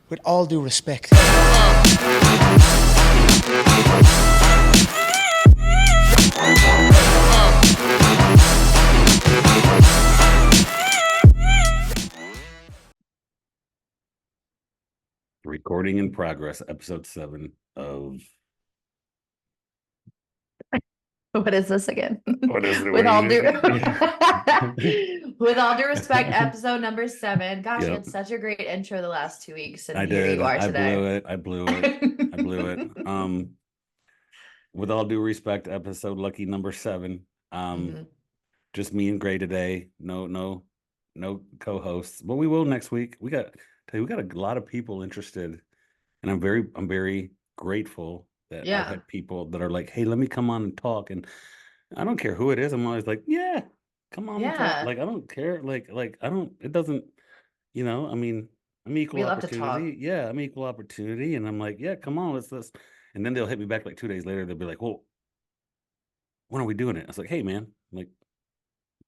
with all due respect. Recording in progress, episode 7 of What is this again? what is it? With all due Yeah. with all due respect, episode number 7. Gosh, you Yep. had such a great intro the last 2 weeks, and I here did. you are I today. blew it. I blew it. I blew it. With all due respect, episode lucky number 7. Just me and Gray today. No co-hosts, but we will next week. We got a lot of people interested, and I'm very grateful that I've had people that are like, "Hey, let me come on and talk." And I don't care who it is. I'm always like, "Yeah, come on and talk." Yeah. Like I don't care. Like I don't. It doesn't. I mean, I'm equal We love to opportunity. talk. Yeah, I'm equal opportunity, and I'm like, "Yeah, come on, let's." And then they'll hit me back like 2 days later. They'll be like, "Well, when are we doing it?" I was like, "Hey, man, like,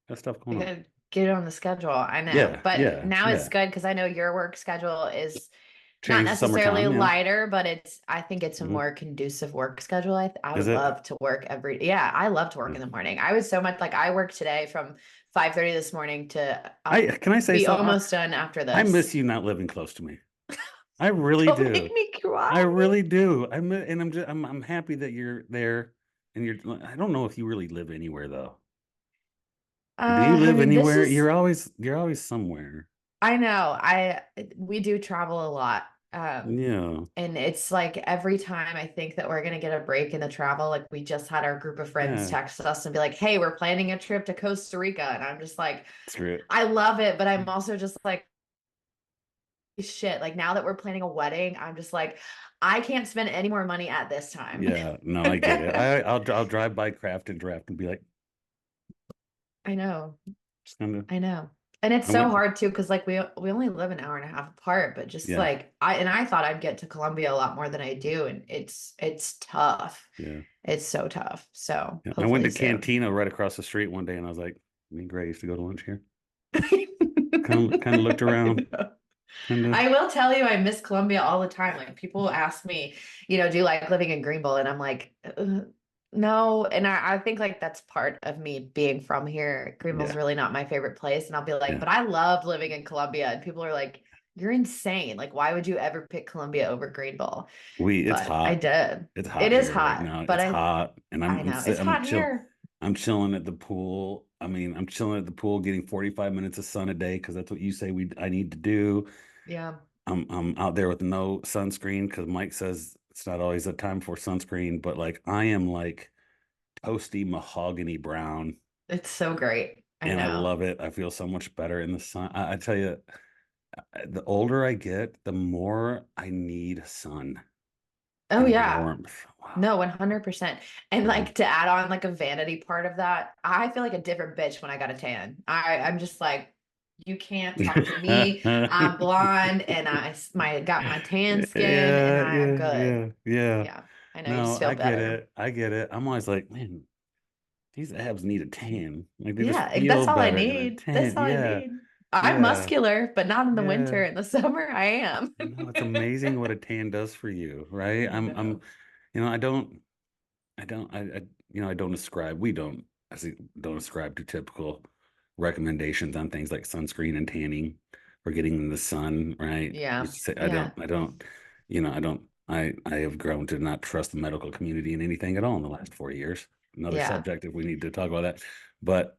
got stuff We going on." gotta get it on the schedule. I know. Yeah, But now it's yeah. good because I know your work schedule is not Change necessarily summertime. Yeah. lighter, but I think it's a Mhm. more conducive work schedule. I Is would it? love to work yeah, I love to work in the morning. I was so much like I worked today from 5:30 this morning to Can I say be something? almost done after I this. miss you not living close to me. I really Don't do. make me cry. I really do. I'm happy that you're there, and I don't know if you really live anywhere though. Do you live I mean, anywhere? You're always somewhere. I know. We do travel a lot. Yeah. And it's like every time I think that we're gonna get a break in the travel, like we just had our group of friends Yeah. text us and be like, "Hey, we're planning a trip to Costa Rica." And I'm just like, Screw it. I love it, but I'm also just like, shit. Like now that we're planning a wedding, I'm just like, I can't spend any more money at this time. Yeah. No, I get it. I'll drive by Craft and Draft and be like, I know. just kind of. I know. And it's I so went. hard too, because like we only live an hour and a half apart, but just Yeah. like I thought I'd get to Colombia a lot more than I do, and it's tough. Yeah. It's so tough. So I went to hopefully soon. Cantina right across the street one day, and I was like, "Me and Gray used to go to lunch here." Kind of looked around. I will tell you, I miss Colombia all the time. Like people ask me, do you like living in Greenville? And I'm like, no. And I think like that's part of me being from here. Greenville's really not my favorite place. And I'll be like, but I loved living in Columbia. And people are like, you're insane. Like, why would you ever pick Columbia over Greenville? It's hot. I did. It's hot. It is here hot, right now. but It's hot, and I know it's hot here. I'm chilling at the pool. I mean, I'm chilling at the pool, getting 45 minutes of sun a day because that's what you say I need to do. Yeah. I'm out there with no sunscreen because Mike says it's not always a time for sunscreen, but like I am like toasty mahogany brown. It's so great. I And I know. love it. I feel so much better in the sun. I tell you, the older I get, the more I need sun Oh and yeah. warmth. Wow. No, 100%. And like to add on like a vanity part of that, I feel like a different bitch when I got a tan. I'm just like, you can't talk to me. I'm blonde and got my tan skin and I'm good. Yeah. Yeah. I know you No, just feel I get better. it. I get it. I'm always like, man, these abs need a tan. Like they just Yeah, like, feel that's all I better in a need. That's tan. all I Yeah. need. I'm Yeah. muscular, but not in the Yeah. winter. In the summer, I am. No, it's amazing what a tan does for you, right? I know. I don't ascribe, we don't, I say, don't ascribe to typical recommendations on things like sunscreen and tanning or getting in the sun, right? Yeah. You say, Yeah. I have grown to not trust the medical community in anything at all in the last 4 years. Another Yeah. subject if we need to talk about that. But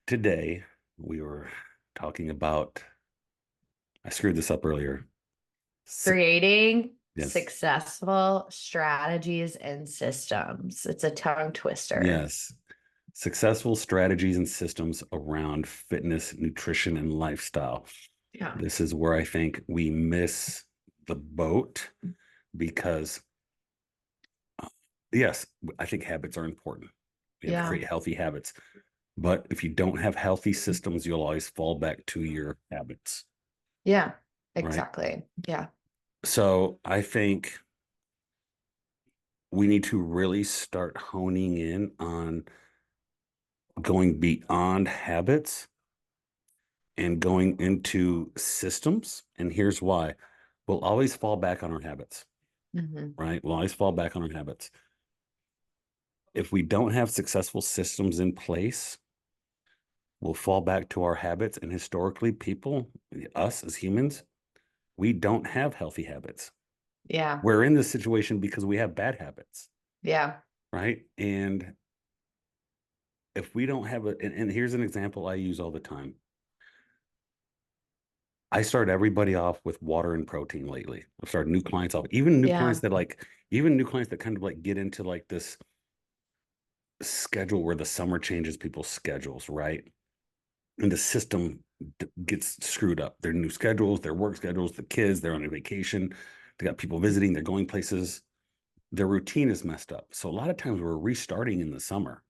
today we were talking about, I screwed this up earlier. Creating Yes. successful strategies and systems. It's a tongue twister. Yes. Successful strategies and systems around fitness, nutrition, and lifestyle. Yeah. This is where I think we miss the boat because, yes, I think habits are important. We have to create healthy habits. But if you don't have healthy systems, you'll always fall back to your habits. Yeah, exactly. Right? Yeah. So I think we need to really start honing in on going beyond habits and going into systems. And here's why. We'll always fall back on our habits, right? We'll always fall back on our habits. If we don't have successful systems in place, we'll fall back to our habits. And historically, people, us as humans, we don't have healthy habits. Yeah. We're in this situation because we have bad habits. Yeah. Right. And if we don't have and here's an example I use all the time. I start everybody off with water and protein lately. I've started new clients off, even new clients that kind of like get into like this schedule where the summer changes people's schedules, right? And the system gets screwed up. Their new schedules, their work schedules, the kids, they're on a vacation, they got people visiting, they're going places. Their routine is messed up. So a lot of times we're restarting in the summer.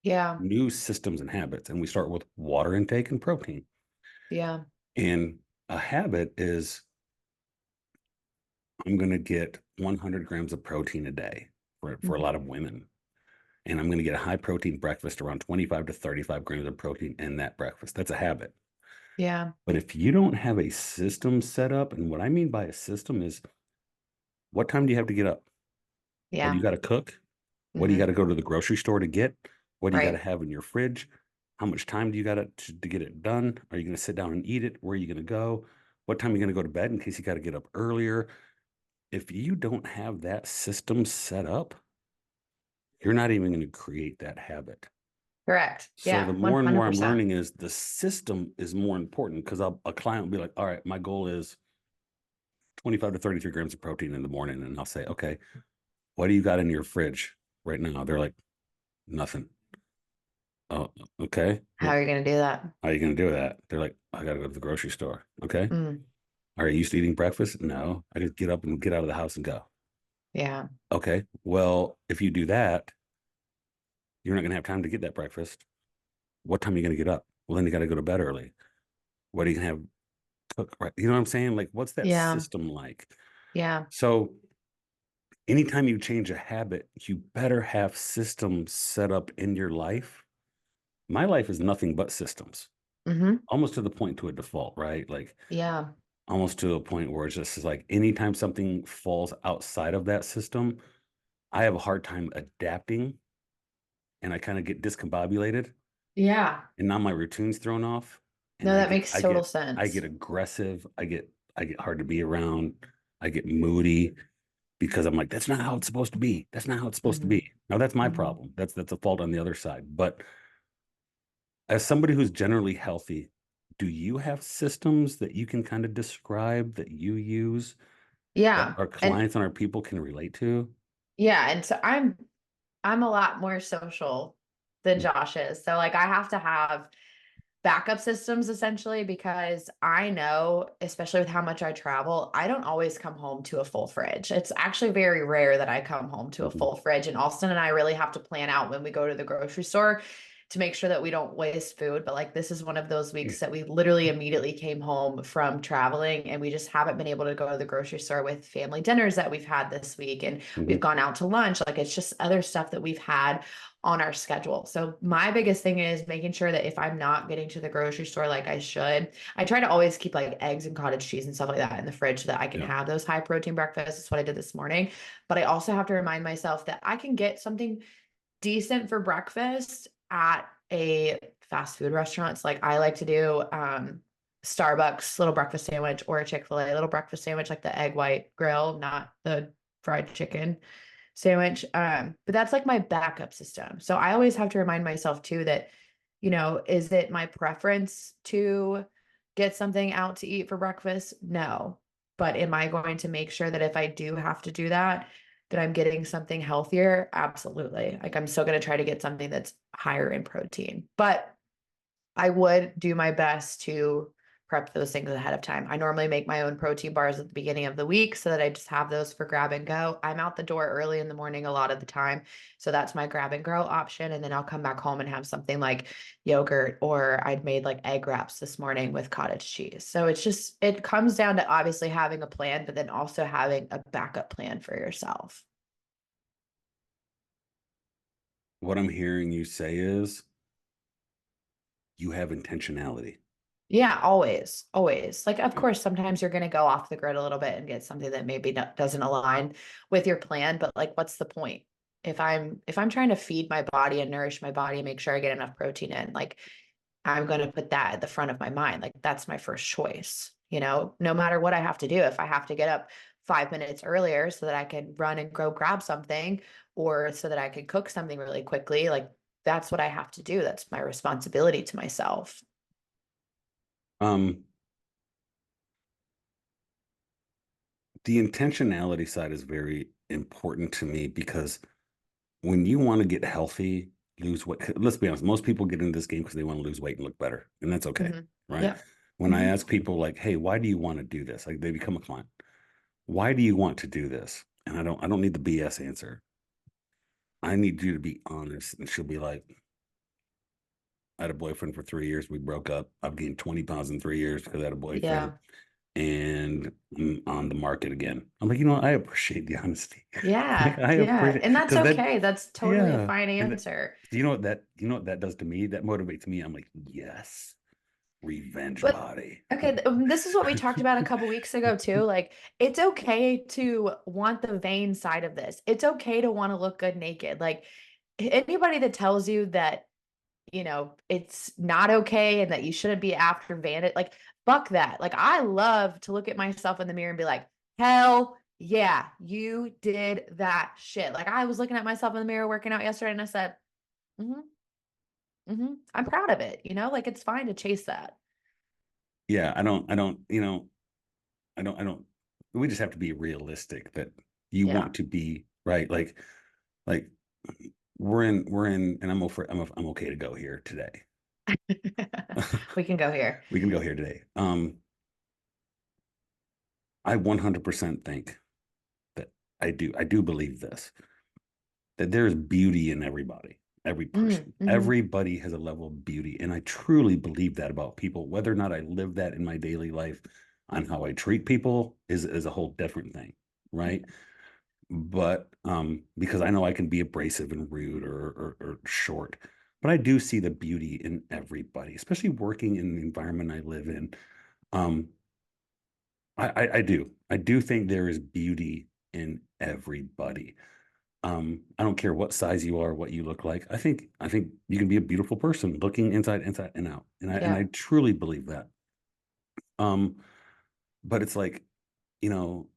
Yeah. New systems and habits, and we start with water intake and protein. Yeah. And a habit is I'm going to get 100 grams of protein a day for a lot of women. And I'm going to get a high protein breakfast, around 25 to 35 grams of protein in that breakfast. That's a habit. Yeah. But if you don't have a system set up, and what I mean by a system is what time do you have to get up? What do Yeah. you got to cook? What do you got to go to the grocery store to get? What do you got to Right. have in your fridge? How much time do you got to get it done? Are you going to sit down and eat it? Where are you going to go? What time are you going to go to bed in case you got to get up earlier? If you don't have that system set up, you're not even going to create that habit. Correct. So Yeah. the more and more I'm 100%. learning is the system is more important because a client will be like, all right, my goal is 25 to 33 grams of protein in the morning. And I'll say, okay, what do you got in your fridge right now? They're like, nothing. Oh, okay. How are you going to do that? How are you going to do that? They're like, I got to go to the grocery store. Okay. Mm. Are you used to eating breakfast? No, I just get up and get out of the house and go. Yeah. Okay. Well, if you do that, you're not going to have time to get that breakfast. What time are you going to get up? Well, then you got to go to bed early. What are you going to have cook? Right. You know what I'm saying? Like, what's that Yeah. system like? Yeah. So anytime you change a habit, you better have systems set up in your life. My life is nothing but systems, almost to the point to a default, right? Like Yeah. almost to a point where it's just like anytime something falls outside of that system, I have a hard time adapting and I kind of get discombobulated Yeah. and now my routine's thrown off and No, I that get makes I total get I sense. get aggressive, I get hard to be around, I get moody because I'm like, that's not how it's supposed to be. That's not how it's supposed to Hmm. be. Now that's my Hmm. problem. That's a fault on the other side. But as somebody who's generally healthy, do you have systems that you can kind of describe that you use that Yeah. our And clients and our people can relate to? yeah, and so I'm a lot more social than Mm, Josh is. So like I have to have backup systems essentially because I know, especially with how much I travel, I don't always come home to a full fridge. It's actually very rare that I come home to a mhm, full fridge. And Austin and I really have to plan out when we go to the grocery store to make sure that we don't waste food. But like this is one of those mm, weeks that we literally immediately came home from traveling and we just haven't been able to go to the grocery store with family dinners that we've had this week. And we've mhm. gone out to lunch. Like it's just other stuff that we've had on our schedule. So my biggest thing is making sure that if I'm not getting to the grocery store like I should, I try to always keep like eggs and cottage cheese and stuff like that in the fridge so that I can Yeah. have those high protein breakfasts. That's what I did this morning. But I also have to remind myself that I can get something decent for breakfast at a fast food restaurant. It's like I like to do Starbucks little breakfast sandwich or a Chick-fil-A little breakfast sandwich, like the egg white grill, not the fried chicken sandwich. But that's like my backup system. So I always have to remind myself too that, is it my preference to get something out to eat for breakfast? No. But am I going to make sure that if I do have to do that, that I'm getting something healthier? Absolutely. Like I'm still going to try to get something that's higher in protein. But I would do my best to prep those things ahead of time. I normally make my own protein bars at the beginning of the week so that I just have those for grab and go. I'm out the door early in the morning a lot of the time. So that's my grab and go option. And then I'll come back home and have something like yogurt, or I'd made like egg wraps this morning with cottage cheese. So it comes down to obviously having a plan, but then also having a backup plan for yourself. What I'm hearing you say is you have intentionality. Yeah, always, always. Like, of course, sometimes you're going to go off the grid a little bit and get something that maybe doesn't align with your plan, but like, what's the point? If I'm trying to feed my body and nourish my body and make sure I get enough protein in, like, I'm going to put that at the front of my mind. Like, that's my first choice, no matter what I have to do. If I have to get up 5 minutes earlier so that I can run and go grab something, or so that I can cook something really quickly, like, that's what I have to do. That's my responsibility to myself. Um, the intentionality side is very important to me because when you want to get healthy, lose weight, let's be honest, most people get into this game because they want to lose weight and look better, and that's okay, Hmm. right? Yeah. When I Hmm. ask people like, "Hey, why do you want to do this?" Like they become a client. Why do you want to do this? And I don't need the BS answer. I need you to be honest. And she'll be like, I had a boyfriend for 3 years. We broke up. I've gained 20 pounds in 3 years because I had a boyfriend Yeah. and I'm on the market again. I'm like, I appreciate the honesty. Like Yeah. I Yeah. appreciate And that's because that, okay. That's totally a yeah. fine And that, answer. you know what that does to me? That motivates me. I'm like, yes, revenge But body. okay, this is what we talked about a couple weeks ago too. Like, it's okay to want the vain side of this. It's okay to want to look good naked. Like, anybody that tells you that, it's not okay and that you shouldn't be after vanity, like, fuck that. Like, I love to look at myself in the mirror and be like, hell yeah, you did that shit. Like, I was looking at myself in the mirror working out yesterday and I said, mm-hmm, mm-hmm, I'm proud of it. Like, it's fine to chase that. Yeah, I don't, we just have to be realistic that you Yeah. want to be right. Like and I'm okay to go here today. We can go here. We can go here today. I 100% think that I do believe this, that there's beauty in everybody, every Mm, person. mhm. Everybody has a level of beauty. And I truly believe that about people. Whether or not I live that in my daily life on how I treat people is a whole different thing, right? Yeah. But because I know I can be abrasive and rude or short, but I do see the beauty in everybody, especially working in the environment I live in. Um, I do. I do think there is beauty in everybody. I don't care what size you are, what you look like. I think you can be a beautiful person looking inside and out. And I Yeah. truly believe that. Um, but it's like, you know,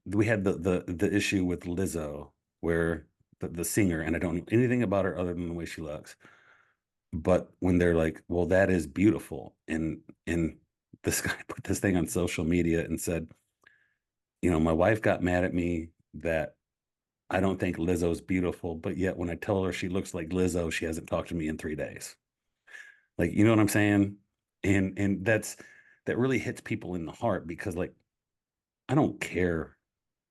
we had the issue with Lizzo where the singer, and I don't know anything about her other than the way she looks. But when they're like, well, that is beautiful. And this guy put this thing on social media and said, my wife got mad at me that I don't think Lizzo's beautiful, but yet when I tell her she looks like Lizzo, she hasn't talked to me in 3 days. Like, you know what I'm saying? And that really hits people in the heart because like I don't care.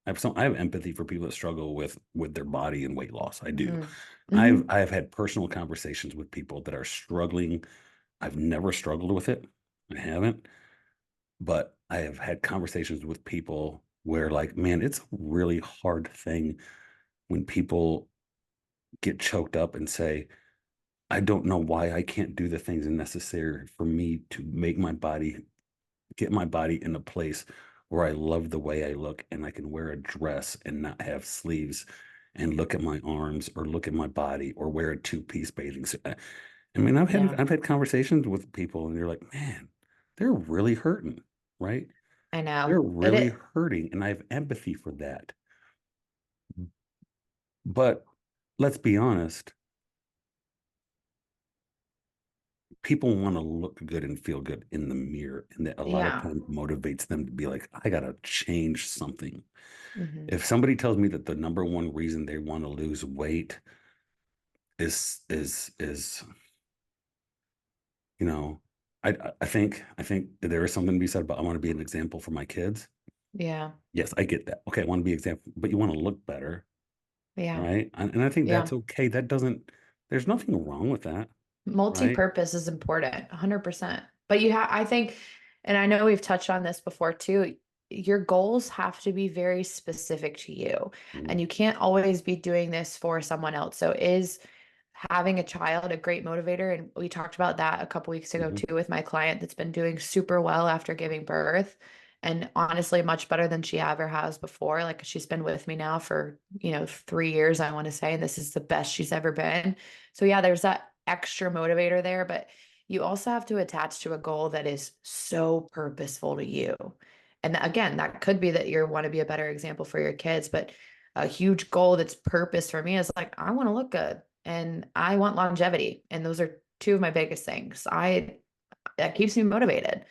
I have empathy for people that struggle with their body and weight loss. I do. Mhm. I've Mhm. I've had personal conversations with people that are struggling. I've never struggled with it. I haven't, but I have had conversations with people where like, man, it's a really hard thing when people get choked up and say, I don't know why I can't do the things necessary for me to get my body in a place where I love the way I look and I can wear a dress and not have sleeves and look at my arms or look at my body or wear a two-piece bathing suit. I mean, Yeah, I've had conversations with people and they're like, man, they're really hurting, right? I They're know. really hurting, and I have empathy for that. But let's be honest, people want to look good and feel good in the mirror, and that a lot of Yeah. times motivates them to be like, I gotta change something. Mhm. If somebody tells me that the number one reason they want to lose weight is you know, I think there is something to be said about I want to be an example for my kids. Yeah. Yes, I get that. Okay, I want to be an example, but you want to look better, Yeah. right? And I think that's Yeah. okay. There's nothing wrong with that, right? Multi-purpose is important, 100%. But I think, and I know we've touched on this before too, your goals have to be very specific to you, Mm, and you can't always be doing this for someone else. So, is having a child a great motivator. And we talked about that a couple weeks ago Mhm. too with my client that's been doing super well after giving birth. And honestly, much better than she ever has before. Like she's been with me now for, 3 years, I want to say, and this is the best she's ever been. So yeah, there's that extra motivator there, but you also have to attach to a goal that is so purposeful to you. And again, that could be that you want to be a better example for your kids, but a huge goal that's purpose for me is like, I want to look good and I want longevity. And those are two of my biggest things. That keeps me motivated,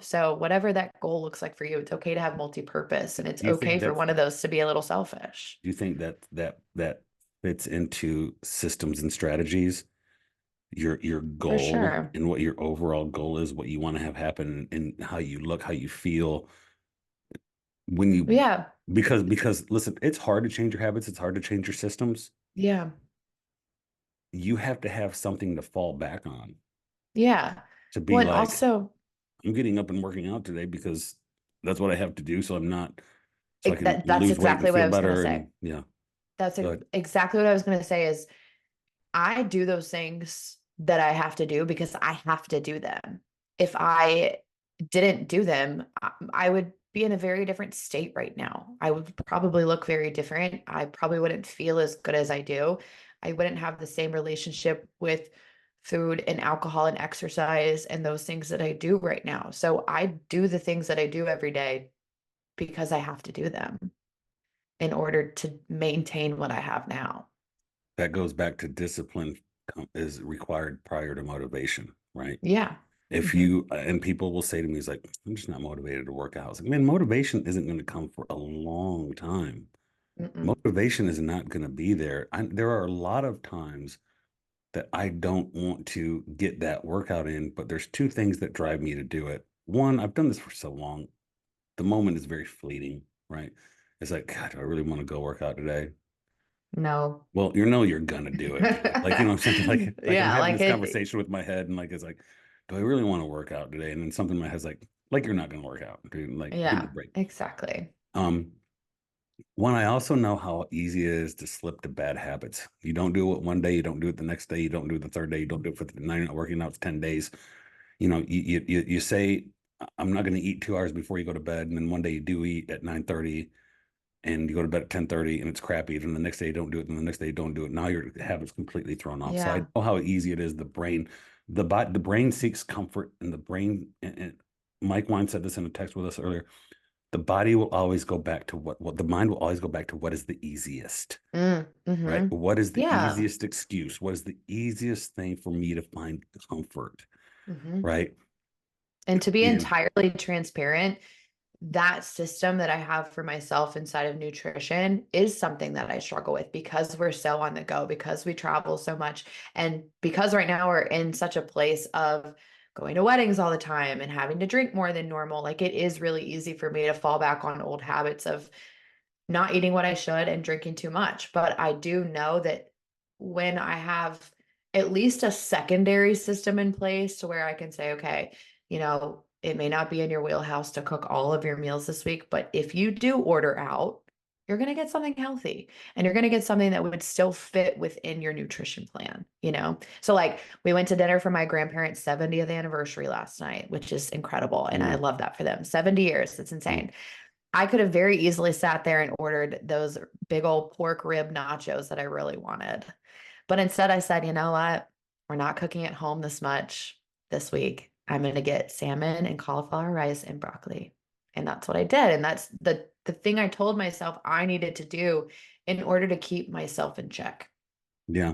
So whatever that goal looks like for you, it's okay to have multi-purpose and it's Do you think okay for that's one of those to be a little selfish. do you think that fits into systems and strategies? Your For goal sure. and what your overall goal is, what you want to have happen, and how you look, how you feel when you Yeah. because listen, it's hard to change your habits, it's hard to change your systems. Yeah. You have to have something to fall back on Yeah. to be Well, and like, also I'm getting up and working out today because that's what I have to do, so I'm not so I can that's lose weight and exactly what feel I was going to better. say. And yeah, That's but exactly what I was going to say is I do those things that I have to do because I have to do them. If I didn't do them, I would be in a very different state right now. I would probably look very different. I probably wouldn't feel as good as I do. I wouldn't have the same relationship with food and alcohol and exercise and those things that I do right now. So I do the things that I do every day because I have to do them in order to maintain what I have now. that goes back to discipline is required prior to motivation, right? Yeah. If Hmm. you and people will say to me, "It's like I'm just not motivated to work out." I was like, man, motivation isn't going to come for a long time. Mm-mm. Motivation is not going to be there. There are a lot of times that I don't want to get that workout in, but there's two things that drive me to do it. One, I've done this for so long. The moment is very fleeting, right? It's like, God, do I really want to go work out today? No. Well, you're gonna do it, dude. Like, you know what I'm saying? Like I'm Yeah, having like this it. conversation with my head, and like it's like, do I really want to work out today? And then something in my head's like you're not gonna work out, dude. Like, give me a Yeah, break. exactly. Um, One, I also know how easy it is to slip to bad habits. You don't do it one day, you don't do it the next day, you don't do it the third day, you don't do it for the nine not working out, it's 10 days. You say, I'm not gonna eat 2 hours before you go to bed, and then one day you do eat at 9:30 and you go to bed at 10:30 and it's crappy. Then the next day you don't do it. And the next day you don't do it. Now your habit's completely thrown off. So I Yeah. know how easy it is. The brain seeks comfort and the brain, and Mike Wine said this in a text with us earlier. The body will always go back to what the mind will always go back to what is the easiest, right? Mm-hmm. What is the Yeah. easiest excuse? What is the easiest thing for me to find comfort, Hmm. right? And to be And entirely transparent, that system that I have for myself inside of nutrition is something that I struggle with because we're so on the go, because we travel so much, and because right now we're in such a place of going to weddings all the time and having to drink more than normal. Like it is really easy for me to fall back on old habits of not eating what I should and drinking too much. But I do know that when I have at least a secondary system in place to where I can say, okay, it may not be in your wheelhouse to cook all of your meals this week, but if you do order out, you're going to get something healthy and you're going to get something that would still fit within your nutrition plan. So, like, we went to dinner for my grandparents' 70th anniversary last night, which is incredible. And I mm, love that for them. 70 years. It's mm, insane. I could have very easily sat there and ordered those big old pork rib nachos that I really wanted. But instead, I said, you know what? We're not cooking at home this much this week. I'm going to get salmon and cauliflower rice and broccoli. And that's what I did. And that's the thing I told myself I needed to do in order to keep myself in check. yeah.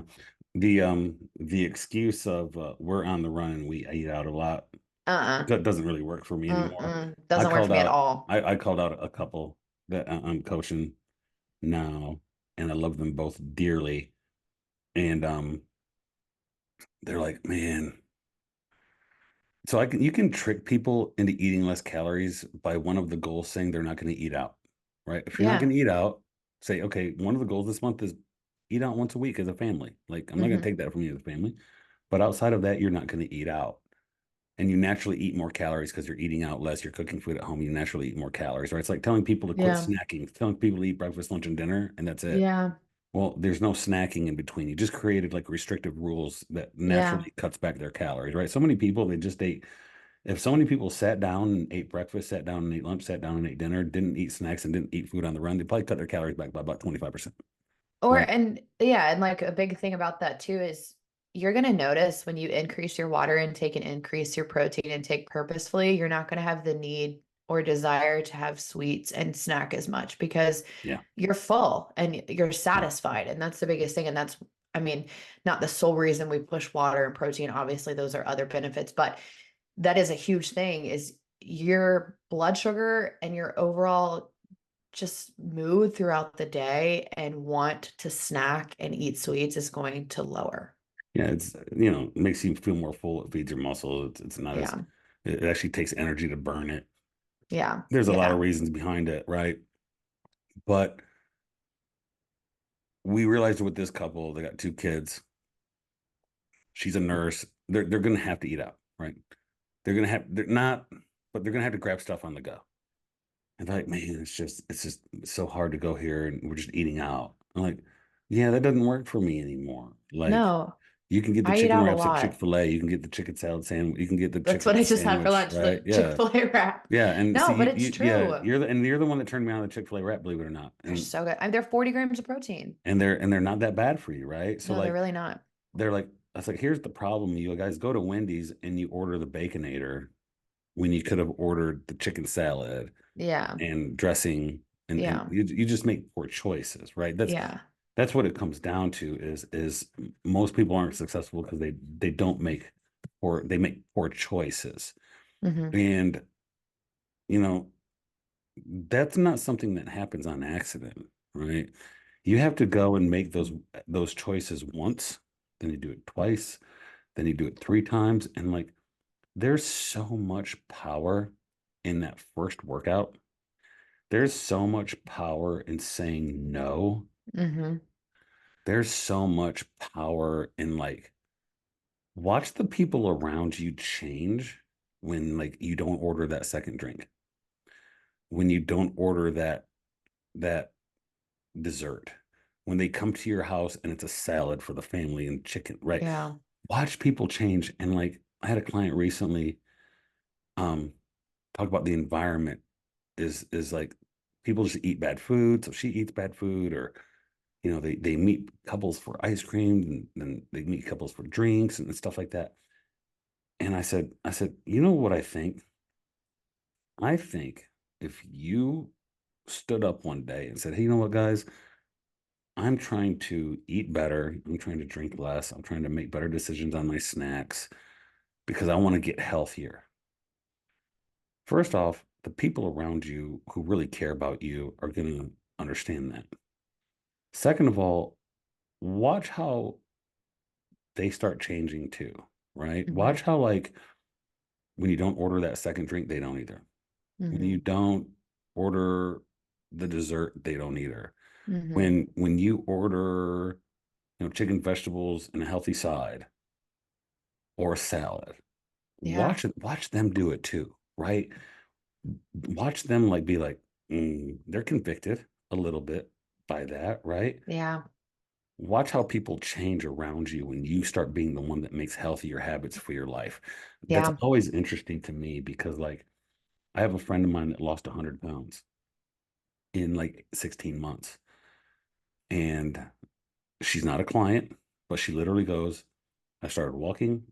The excuse of we're on the run and we eat out a lot, Uh-uh. that doesn't really work for me anymore. Mm-mm. I Doesn't work for called me at out all. I called out a couple that I'm coaching now, and I love them both dearly. And they're like, man, so you can trick people into eating less calories by one of the goals saying they're not going to eat out, right? If you're not going Yeah. to eat out, say, okay, one of the goals this month is eat out once a week as a family. Like, I'm not going to Hmm. take that from you as a family, but outside of that, you're not going to eat out. And you naturally eat more calories because you're eating out less. You're cooking food at home. You naturally eat more calories, right? It's like telling people to quit Yeah. snacking, telling people to eat breakfast, lunch, and dinner, and that's it. Yeah. Well, there's no snacking in between. You just created like restrictive rules that Yeah. naturally cuts back their calories, right? So many people, they just ate. If so many people sat down and ate breakfast, sat down and ate lunch, sat down and ate dinner, didn't eat snacks and didn't eat food on the run, they probably cut their calories back by about 25%. Or, Right. and yeah, and like a big thing about that too is you're going to notice when you increase your water intake and increase your protein intake purposefully, you're not going to have the need or desire to have sweets and snack as much because Yeah. you're full and you're Yeah. satisfied. And that's the biggest thing. And that's, I mean, not the sole reason we push water and protein. Obviously, those are other benefits, but that is a huge thing is your blood sugar and your overall just mood throughout the day and want to snack and eat sweets is going to lower. Yeah. It's, it makes you feel more full. It feeds your muscle. It's not as, Yeah. it actually takes energy to burn it. Yeah. There's a lot of Yeah. reasons behind it, right? But we realized with this couple, they got two kids. She's a nurse. They're gonna have to eat out, right? They're not, but they're gonna have to grab stuff on the go. And they're like, man, it's just so hard to go here and we're just eating out. I'm like, yeah, that doesn't work for me anymore. Like, No, you can get the I eat chicken out a wraps at lot. Chick-fil-A, you can get the chicken salad sandwich, you can get the That's what chicken I just had for sandwich, lunch, right? the Yeah. Chick-fil-A wrap. Yeah. And see, No, but it's yeah, true. you're the one that turned me on to the Chick-fil-A wrap, believe it or not. They're And so good. And they're 40 grams of protein. they're not that bad for you, right? So No, they're like really not. they're like, I was like, here's the problem. You guys go to Wendy's and you order the Baconator when you could have ordered the chicken salad Yeah. and dressing, and Yeah. you just make poor choices, right? Yeah. That's what it comes down to is most people aren't successful because they don't make they make poor choices. Hmm. And you know, that's not something that happens on accident, right? You have to go and make those choices once, then you do it twice, then you do it three times, and like there's so much power in that first workout. There's so much power in saying no. Hmm. There's so much power in like watch the people around you change when like you don't order that second drink, when you don't order that dessert, when they come to your house and it's a salad for the family and chicken, right? Yeah. Watch people change. And like I had a client recently um talk about the environment is like people just eat bad food, so she eats bad food, or they meet couples for ice cream and then they meet couples for drinks and stuff like that. And I said, you know what I think? I think if you stood up one day and said, hey, you know what, guys, I'm trying to eat better, I'm trying to drink less, I'm trying to make better decisions on my snacks because I want to get healthier. First off, the people around you who really care about you are going to understand that. Second of all, watch how they start changing too, right? Hmm. Watch how, like, when you don't order that second drink, they don't either. When you Hmm. don't order the dessert, they don't either. Hmm. When you order, chicken, vegetables, and a healthy side or a salad, Yeah. watch them do it too, right? Watch them like be like, they're convicted a little bit by that, right? Yeah. Watch how people change around you when you start being the one that makes healthier habits for your life. That's Yeah. always interesting to me because, like, I have a friend of mine that lost 100 pounds in like 16 months. And she's not a client, but she literally goes, I started walking.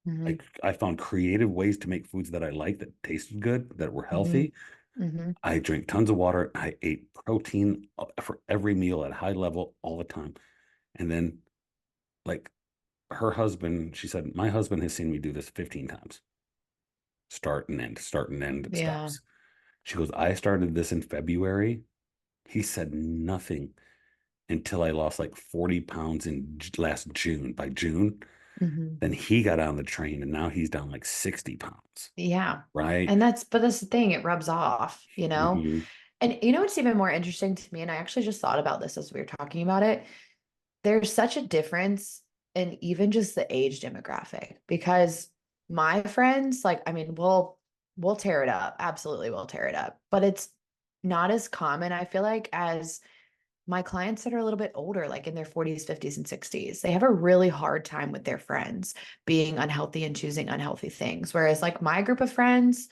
Hmm. I found creative ways to make foods that I liked that tasted good, that were Hmm. healthy. Hmm. I drank tons of water. I ate protein for every meal at a high level all the time. And then, like, her husband, she said, my husband has seen me do this 15 times. Start and end, it Yeah. stops. She goes, I started this in February. He said nothing until I lost like 40 pounds in last June. By June, Hmm. then he got on the train and now he's down like 60 pounds. Yeah. Right. And but that's the thing, it rubs off, you know? Hmm. And you know what's even more interesting to me, and I actually just thought about this as we were talking about it. There's such a difference in even just the age demographic because my friends, like, I mean, we'll tear it up. Absolutely, we'll tear it up. But it's not as common, I feel like, as my clients that are a little bit older, like in their 40s, 50s, and 60s, they have a really hard time with their friends being unhealthy and choosing unhealthy things. Whereas like my group of friends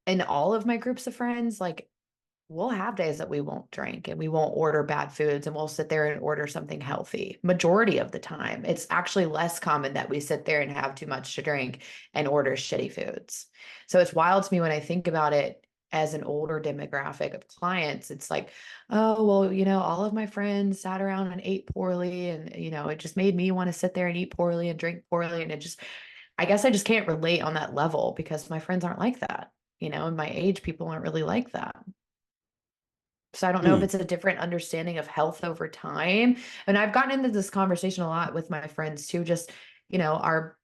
and all of my groups of friends, like we'll have days that we won't drink and we won't order bad foods and we'll sit there and order something healthy. Majority of the time, it's actually less common that we sit there and have too much to drink and order shitty foods. So it's wild to me when I think about it as an older demographic of clients. It's like, oh, well, all of my friends sat around and ate poorly. And, it just made me want to sit there and eat poorly and drink poorly. And I guess I just can't relate on that level because my friends aren't like that. And my age people aren't really like that. So I don't know if Hmm. it's a different understanding of health over time. And I've gotten into this conversation a lot with my friends too. Just, our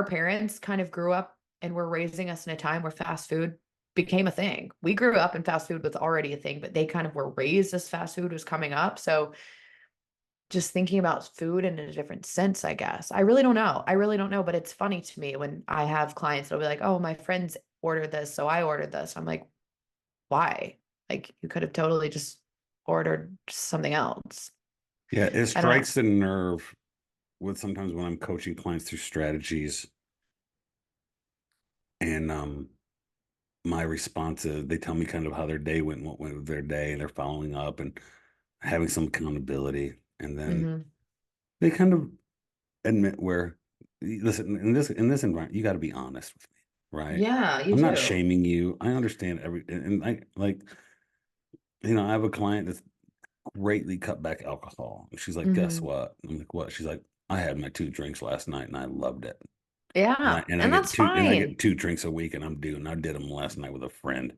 parents kind of grew up and were raising us in a time where fast food became a thing. We grew up and fast food was already a thing, but they kind of were raised as fast food was coming up. So just thinking about food in a different sense, I guess. I really don't know. I really don't know, but it's funny to me when I have clients that'll be like, "Oh, my friends ordered this, so I ordered this." I'm like, why? Like you could have totally just ordered something else. Yeah, it I don't know. strikes the nerve with sometimes when I'm coaching clients through strategies and my response is they tell me kind of how their day went, what went with their day, and they're following up and having some accountability. And then Hmm. they kind of admit where, listen, in this environment, you got to be honest with me, right? Yeah, you I'm not do. shaming you. I understand and I like, I have a client that's greatly cut back alcohol. And she's like, guess Hmm. what? I'm like, what? She's like, I had my 2 drinks last night and I loved it. And I Yeah, and I and get that's two and I get fine. 2 drinks a week and I'm due. And I did them last night with a friend.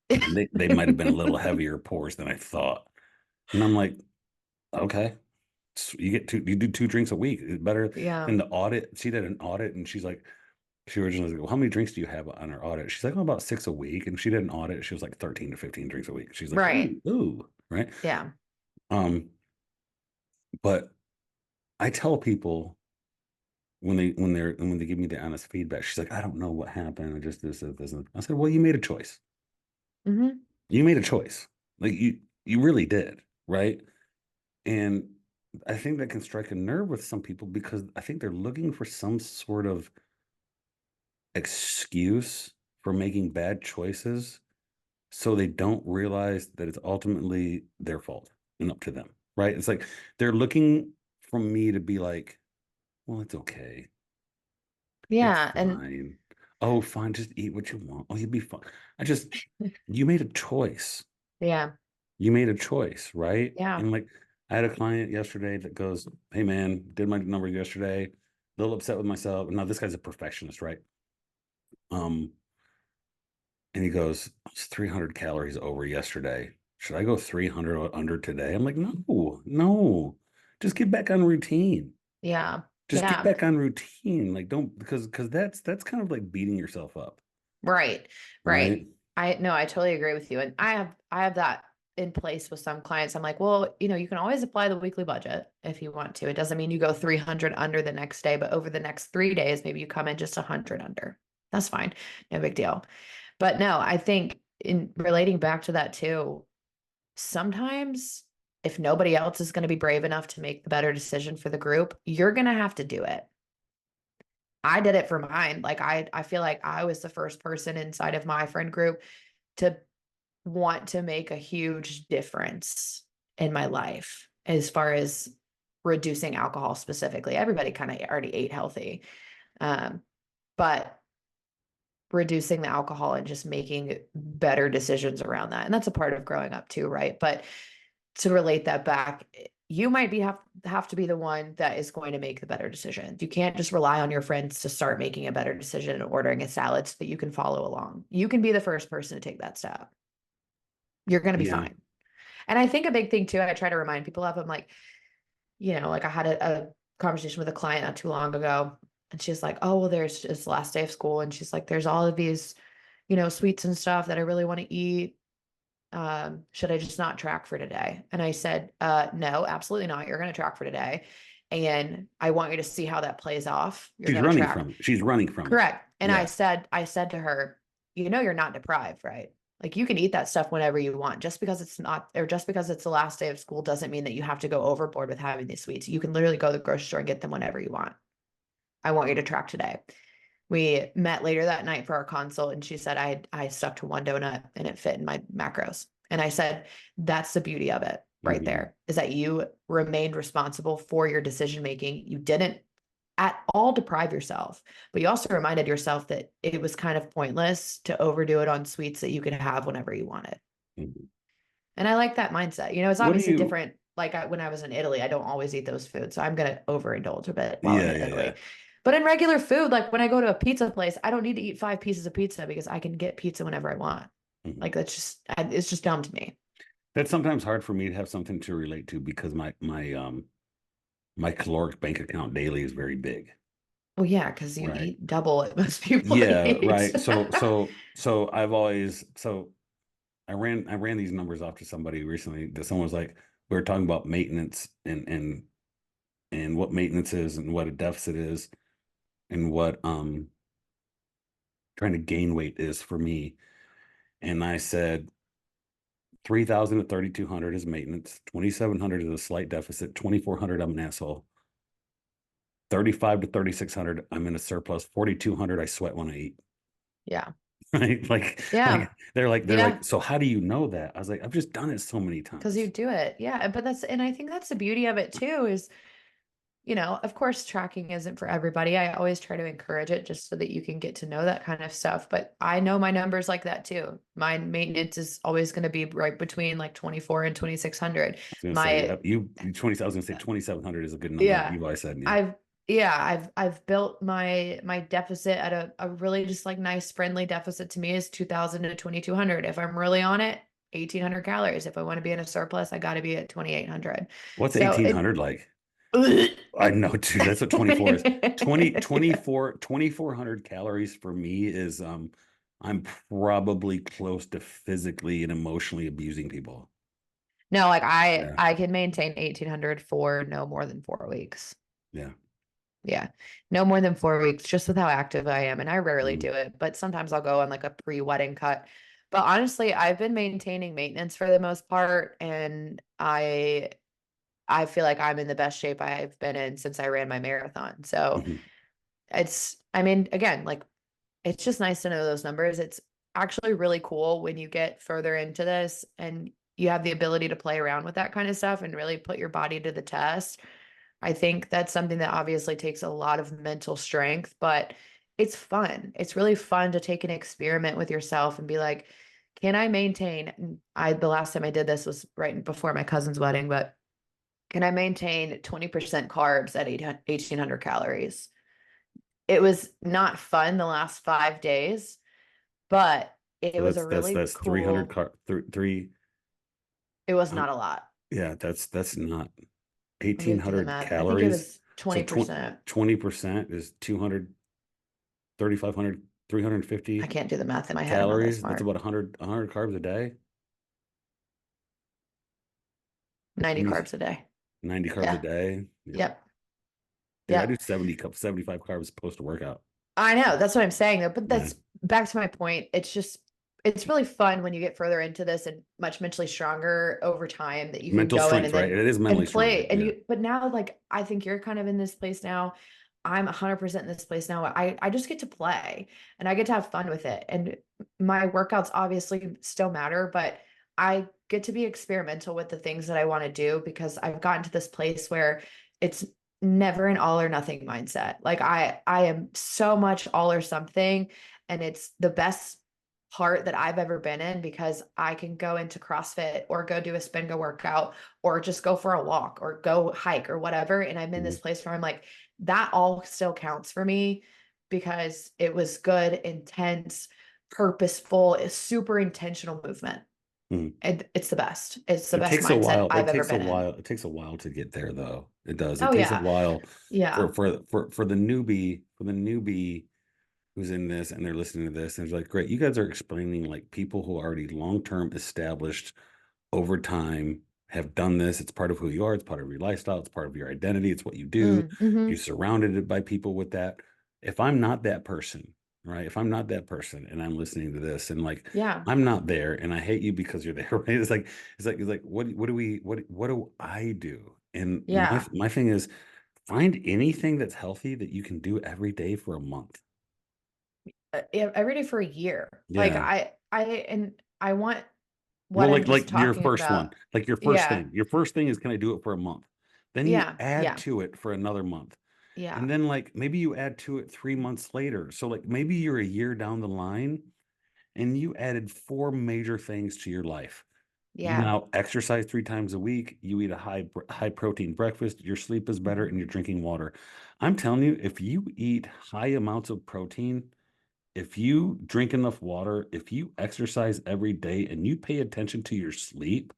And they might have been a little heavier pours than I thought. And I'm like, okay. You do 2 drinks a week. It's better Yeah. than the audit. She did an audit and she's like, she originally was like, well, how many drinks do you have on her audit? She's like, oh, about 6 a week. And she did an audit. She was like 13 to 15 drinks a week. She's like, Right. ooh, right. Yeah. Um, but I tell people when they give me the honest feedback, she's like, I don't know what happened. I just this. And I said, well, you made a choice. Hmm. You made a choice. Like you really did, right? And I think that can strike a nerve with some people because I think they're looking for some sort of excuse for making bad choices so they don't realize that it's ultimately their fault and up to them, right? It's like they're looking for me to be like, well, it's okay. It's Yeah. And fine. Oh, fine, just eat what you want. Oh, you'll be fine. You made a choice. yeah. You made a choice, right? Yeah. And like, I had a client yesterday that goes, hey man, did my numbers yesterday, a little upset with myself. Now this guy's a perfectionist, right? Um, and he goes, it's 300 calories over yesterday. Should I go 300 under today? I'm like, no, no, just get back on routine. Yeah. Just get Yeah. back on routine. Like, don't because that's kind of like beating yourself up, Right. right? Right. I no, I totally agree with you. And I have that in place with some clients. I'm like, well, you can always apply the weekly budget if you want to. It doesn't mean you go 300 under the next day, but over the next 3 days, maybe you come in just 100 under. That's fine. No big deal. But no, I think in relating back to that too, sometimes if nobody else is going to be brave enough to make the better decision for the group, you're going to have to do it. I did it for mine. Like I feel like I was the first person inside of my friend group to want to make a huge difference in my life as far as reducing alcohol specifically. Everybody kind of already ate healthy. Um, but reducing the alcohol and just making better decisions around that. And that's a part of growing up too, right? But to relate that back, you might have to be the one that is going to make the better decision. You can't just rely on your friends to start making a better decision and ordering a salad so that you can follow along. You can be the first person to take that step. You're going to be Yeah. fine. And I think a big thing too, I try to remind people of, I'm like, like I had a conversation with a client not too long ago, and she's like, oh, well, there's just last day of school. And she's like, there's all of these, sweets and stuff that I really want to eat. Should I just not track for today? And I said, no, absolutely not. You're going to track for today. And I want you to see how that plays off. You're She's going to running track. from it. She's running from it. Correct. And Yeah. I said to her, you're not deprived, right? Like you can eat that stuff whenever you want. Just because it's not, or just because it's the last day of school doesn't mean that you have to go overboard with having these sweets. You can literally go to the grocery store and get them whenever you want. I want you to track today. We met later that night for our consult, and she said I stuck to one donut and it fit in my macros. And I said, that's the beauty of it right there, is that you remained responsible for your decision making. You didn't at all deprive yourself, but you also reminded yourself that it was kind of pointless to overdo it on sweets that you could have whenever you wanted. And I like that mindset. You know, it's obviously different. Like when I was in Italy, I don't always eat those foods. So I'm going to overindulge a bit while I'm in Italy. But in regular food, like when I go to a pizza place, I don't need to eat 5 pieces of pizza because I can get pizza whenever I want. Like that's just, it's just dumb to me. That's sometimes hard for me to have something to relate to because my caloric bank account daily is very big. Well, yeah, because you eat double what most people eat. Right. So I ran these numbers off to somebody recently that someone was like, we were talking about maintenance and what maintenance is and what a deficit is and what trying to gain weight is for me. And I said 3,000 to 3,200 is maintenance, 2,700 is a slight deficit, 2,400 I'm an asshole, 35 to 3,600 I'm in a surplus, 4,200 I sweat when I eat. Yeah. Right? Like they're like, so how do you know that? I was like, I've just done it so many times. Because you do it. Yeah. But and I think that's the beauty of it too, is, you know, of course, tracking isn't for everybody. I always try to encourage it just so that you can get to know that kind of stuff. But I know my numbers like that too. My maintenance is always going to be right between like 24 and 2,600. You 20,000 say 2,700 is a good number. Yeah. You've always said, I've built my deficit at a really just like nice friendly deficit to me is 2,000 to 2,200. If I'm really on it, 1,800 calories. If I want to be in a surplus, I got to be at 2,800. What's 1,800 like? I know, dude. That's what 24 is. 2,400 calories for me is I'm probably close to physically and emotionally abusing people. No, like I can maintain 1,800 for no more than 4 weeks. Yeah. Yeah. No more than 4 weeks, just with how active I am. And I rarely do it, but sometimes I'll go on like a pre-wedding cut. But honestly, I've been maintaining maintenance for the most part. And I feel like I'm in the best shape I've been in since I ran my marathon. So I mean, again, like it's just nice to know those numbers. It's actually really cool when you get further into this and you have the ability to play around with that kind of stuff and really put your body to the test. I think that's something that obviously takes a lot of mental strength, but it's fun. It's really fun to take an experiment with yourself and be like, can I maintain? The last time I did this was right before my cousin's wedding, but can I maintain 20% carbs at 1,800 calories? It was not fun the last 5 days, but it was a really that's cool. 300 It was not a lot. Yeah, that's not 1,800 calories. I think it was 20%. 20% is 200, 3,500, 350. I can't do the math in my head. Calories. That's about 100 carbs a day. 90 carbs a day. 90 carbs a day. Yep. Yeah, I do 75 carbs post workout. I know. That's what I'm saying though. But that's back to my point. It's really fun when you get further into this and much mentally stronger over time that you can mental go strength, in and right? It is mentally play. strong. But now like I think you're kind of in this place now. I'm 100% in this place now. I just get to play and I get to have fun with it. And my workouts obviously still matter, but I get to be experimental with the things that I want to do because I've gotten to this place where it's never an all or nothing mindset. Like I am so much all or something, and it's the best part that I've ever been in because I can go into CrossFit or go do a spin go workout or just go for a walk or go hike or whatever. And I'm in this place where I'm like, that all still counts for me because it was good, intense, purposeful, super intentional movement. It's the best. It's the best mindset I've ever been in. It takes a while to get there though. It does. It takes a while. Yeah. For the newbie who's in this and they're listening to this and it's like, great, you guys are explaining like people who are already long-term established over time have done this. It's part of who you are. It's part of your lifestyle. It's part of your identity. It's what you do. You're surrounded by people with that. If I'm not that person, right? If I'm not that person and I'm listening to this and like Yeah. I'm not there and I hate you because you're there, right? It's like what do I do? And Yeah. my thing is find anything that's healthy that you can do every day for a month. Every day for a year. Like Yeah. and I want what Well, I'm like just your talking first one, about. like your first Yeah. thing. Your first thing is can I do it for a month? Then you Yeah. add Yeah. to it for another month. Yeah. And then like maybe you add to it 3 months later. So like maybe you're a year down the line and you added four major things to your life. You Yeah. now exercise 3 times a week. You eat a high protein breakfast. Your sleep is better, Mhm. and you're drinking water. I'm telling you, if you eat high amounts of protein, if you drink enough water, if you exercise every day, and you pay attention to your sleep,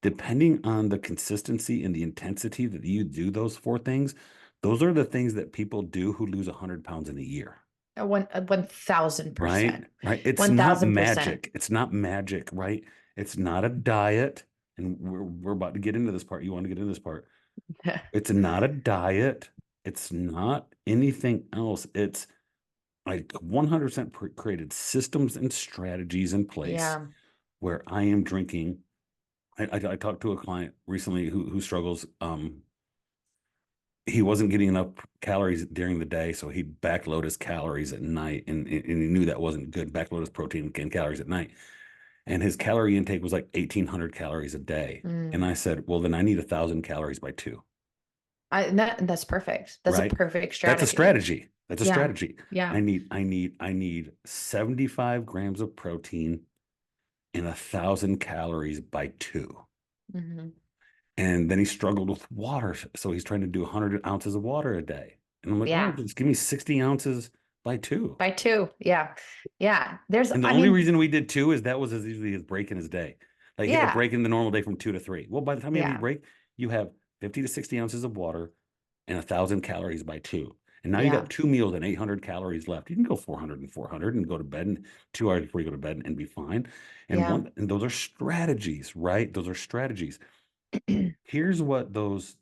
depending on the consistency and the intensity that you do those four things, those are the things that people do who lose 100 pounds in a year. One thousand Right? percent. Right. It's not 1,000%. magic. It's not magic, right? It's not a diet. And we're about to get into this part. You want to get into this part. It's not a diet. It's not anything else. It's like 100% created systems and strategies in place Yeah. where I am drinking. I talked to a client recently who struggles. He wasn't getting enough calories during the day, so he backloaded his calories at night, and he knew that wasn't good. Backload his protein and calories at night, and his calorie intake was like 1,800 calories a day. And Mm. I said, well, then I need 1,000 calories by two, That's perfect. That's a right? perfect That's a strategy. strategy. That's a Yeah. strategy. Yeah. I need 75 grams of protein and 1,000 calories by two. Hmm. And then he struggled with water. So he's trying to do 100 ounces of water a day. And I'm like, all right, Yeah. just give me 60 ounces by two. By two. Yeah. Yeah. And the I only mean, reason we did two is that was usually his break in his day. Like he had a yeah. break in the normal day from 2 to 3. Well, by the time you have your Yeah. break, you have 50 to 60 ounces of water and 1,000 calories by two. And now you Yeah. got two meals and 800 calories left. You can go 400 and 400 and go to bed and 2 hours before you go to bed and be fine. Yeah. And those are strategies, right? Those are strategies. Here's what those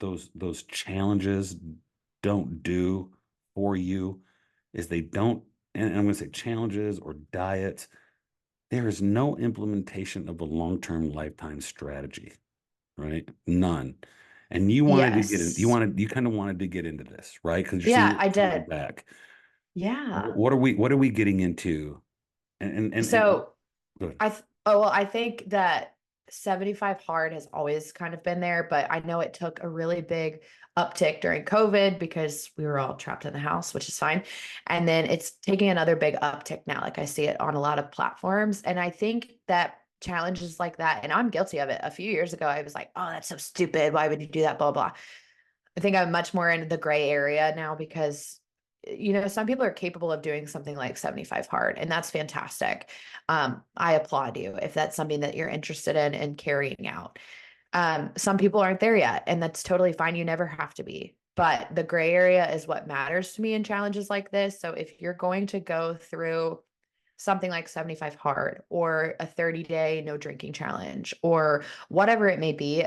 challenges don't do for you is they don't, and I'm going to say challenges or diets, there is no implementation of a long-term lifetime strategy, right? None. And you wanted to get in, Yes. you kind of wanted to get into this, right? Because you're seeing Yeah, it I coming did. back. Yeah. What are we getting into? And So go ahead. I think that 75 hard has always kind of been there, but I know it took a really big uptick during COVID because we were all trapped in the house, which is fine. And then it's taking another big uptick now. Like I see it on a lot of platforms. And I think that challenges like that, and I'm guilty of it. A few years ago, I was like, oh, that's so stupid. Why would you do that? Blah, blah. I think I'm much more in the gray area now because some people are capable of doing something like 75 hard, and that's fantastic. I applaud you if that's something that you're interested in and carrying out. Some people aren't there yet, and that's totally fine. You never have to be. But the gray area is what matters to me in challenges like this. So if you're going to go through something like 75 hard or a 30-day no drinking challenge or whatever it may be,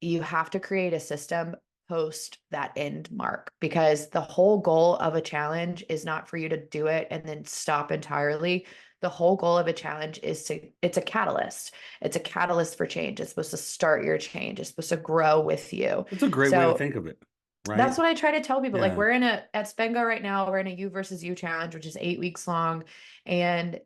you have to create a system post that end mark because the whole goal of a challenge is not for you to do it and then stop entirely. The whole goal of a challenge is it's a catalyst. It's a catalyst for change. It's supposed to start your change. It's supposed to grow with you. It's a great way to So think of it, that's right? what I try to tell people. Like Yeah. we're at Spengo right now, we're in a you versus you challenge, which is 8 weeks long. And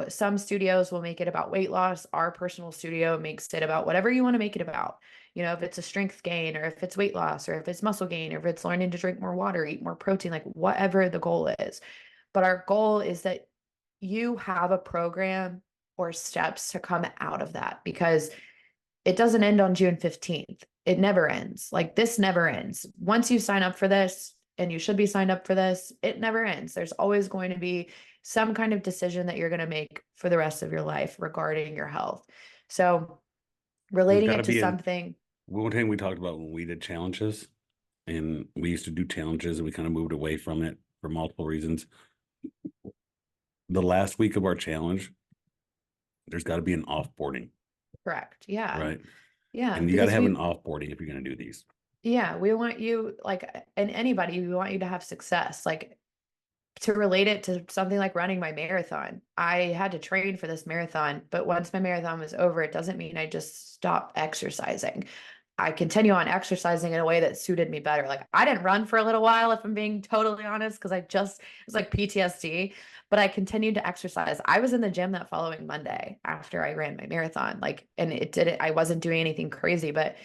some studios will make it about weight loss. Our personal studio makes it about whatever you want to make it about. If it's a strength gain or if it's weight loss or if it's muscle gain or if it's learning to drink more water, eat more protein, like whatever the goal is. But our goal is that you have a program or steps to come out of that because it doesn't end on June 15th. It never ends. Like this never ends. Once you sign up for this, and you should be signed up for this, it never ends. There's always going to be some kind of decision that you're going to make for the rest of your life regarding your health. So, There's relating got it to to be an something, one thing we talked about when we did challenges, and we used to do challenges and we kind of moved away from it for multiple reasons. The last week of our challenge, there's got to be an offboarding, correct. Yeah. right? Yeah. And you got to Because have an offboarding if you're going to do these. we want you, like, and anybody, we want you to have success. Like, to relate it to something like running my marathon, I had to train for this marathon, but once my marathon was over, it doesn't mean I just stopped exercising. I continue on exercising in a way that suited me better. Like I didn't run for a little while, if I'm being totally honest, because it was like PTSD, but I continued to exercise. I was in the gym that following Monday after I ran my marathon. Like, and it didn't, I wasn't doing anything crazy, but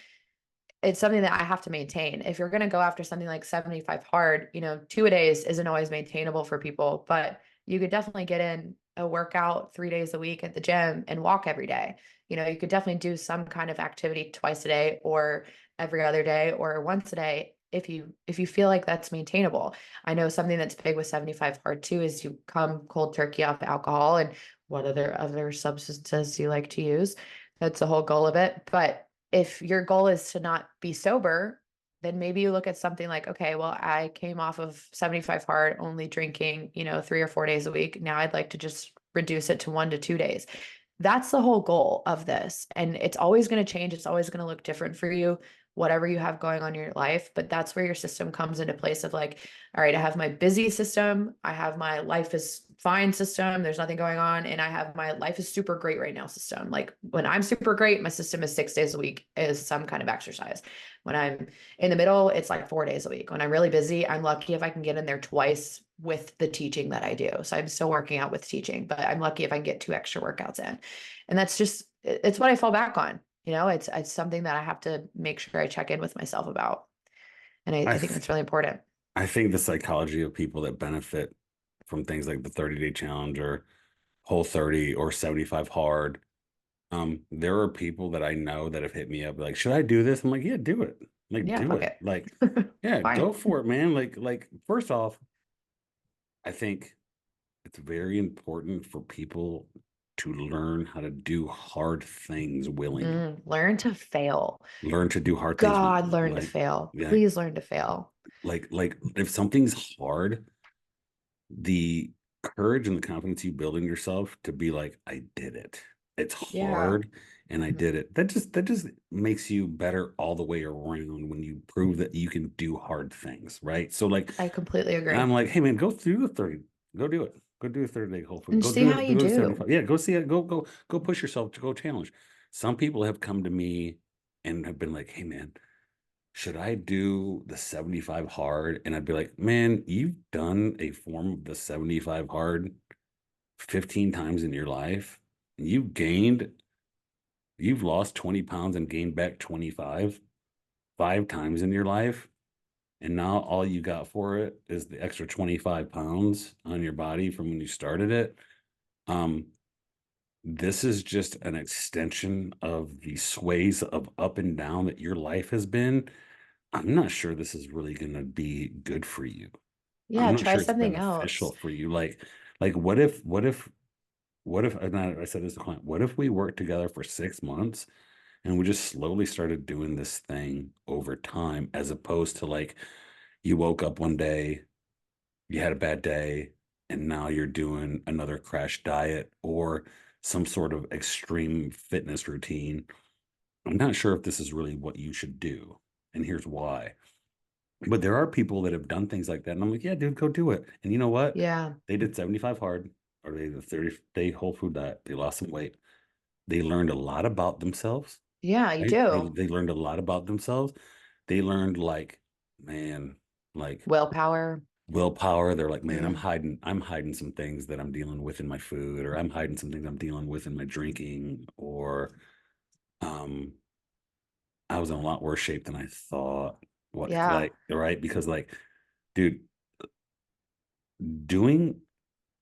it's something that I have to maintain. If you're going to go after something like 75 hard, 2 a days isn't always maintainable for people, but you could definitely get in a workout 3 days a week at the gym and walk every day. You could definitely do some kind of activity twice a day or every other day or once a day if you feel like that's maintainable. I know something that's big with 75 hard too is you come cold turkey off alcohol and what other substances you like to use. That's the whole goal of it. But if your goal is to not be sober, then maybe you look at something like, okay, well, I came off of 75 hard, only drinking, 3 or 4 days a week. Now I'd like to just reduce it to 1 to 2 days. That's the whole goal of this. And it's always going to change. It's always going to look different for you, whatever you have going on in your life. But that's where your system comes into place of like, all right, I have my busy system. I have my life is fine system. There's nothing going on. And I have my life is super great right now system. Like when I'm super great, my system is 6 days a week is some kind of exercise. When I'm in the middle, it's like 4 days a week. When I'm really busy, I'm lucky if I can get in there twice with the teaching that I do. So I'm still working out with teaching, but I'm lucky if I can get 2 extra workouts in. And that's just, it's what I fall back on. It's something that I have to make sure I check in with myself about. And I I think th- that's really important. I think the psychology of people that benefit from things like the 30-day challenge or Whole 30 or 75 hard. There are people that I know that have hit me up like, should I do this? I'm like, yeah, do it. Like, Yeah, do fuck it. it. Like, yeah, go Fine. for it, man. Like first off, I think it's very important for people to learn how to do hard things willingly. Learn to fail. Learn to do hard things God, learn to like fail. yeah, Please learn to fail. like if something's hard, the courage and the confidence you build in yourself to be like, I did it. It's Yeah. hard and I Mhm. did it. That just makes you better all the way around when you prove that you can do hard things, right? So like I completely agree. I'm like, hey man, go through the 30. Go do it. Go do a 30-day Whole Food. And Go see do how it. you Go to do. 75. Yeah, go see it. Go push yourself to go challenge. Some people have come to me and have been like, hey man, should I do the 75 hard? And I'd be like, man, you've done a form of the 75 hard 15 times in your life. You've lost 20 pounds and gained back 25 5 times in your life. And now all you got for it is the extra 25 pounds on your body from when you started it. Um, this is just an extension of the sways of up and down that your life has been. I'm not sure this is really going to be good for you. I'm Yeah, not try sure it's something beneficial else. for you. Like what if, and I said this to a client, what if we worked together for 6 months and we just slowly started doing this thing over time, as opposed to like you woke up one day, you had a bad day, and now you're doing another crash diet or some sort of extreme fitness routine. I'm not sure if this is really what you should do. And here's why. But there are people that have done things like that. And I'm like, yeah, dude, go do it. And you know what? Yeah. They did 75 hard or they did the 30-day whole food diet. They lost some weight. They learned a lot about themselves, Yeah, you right? They do. they learned a lot about themselves. They learned like, man, like Willpower. willpower. They're like, man, Yeah. I'm hiding some things that I'm dealing with in my food, or I'm hiding some things I'm dealing with in my drinking, or um I was in a lot worse shape than I thought. What Yeah. like right? Because like, dude, doing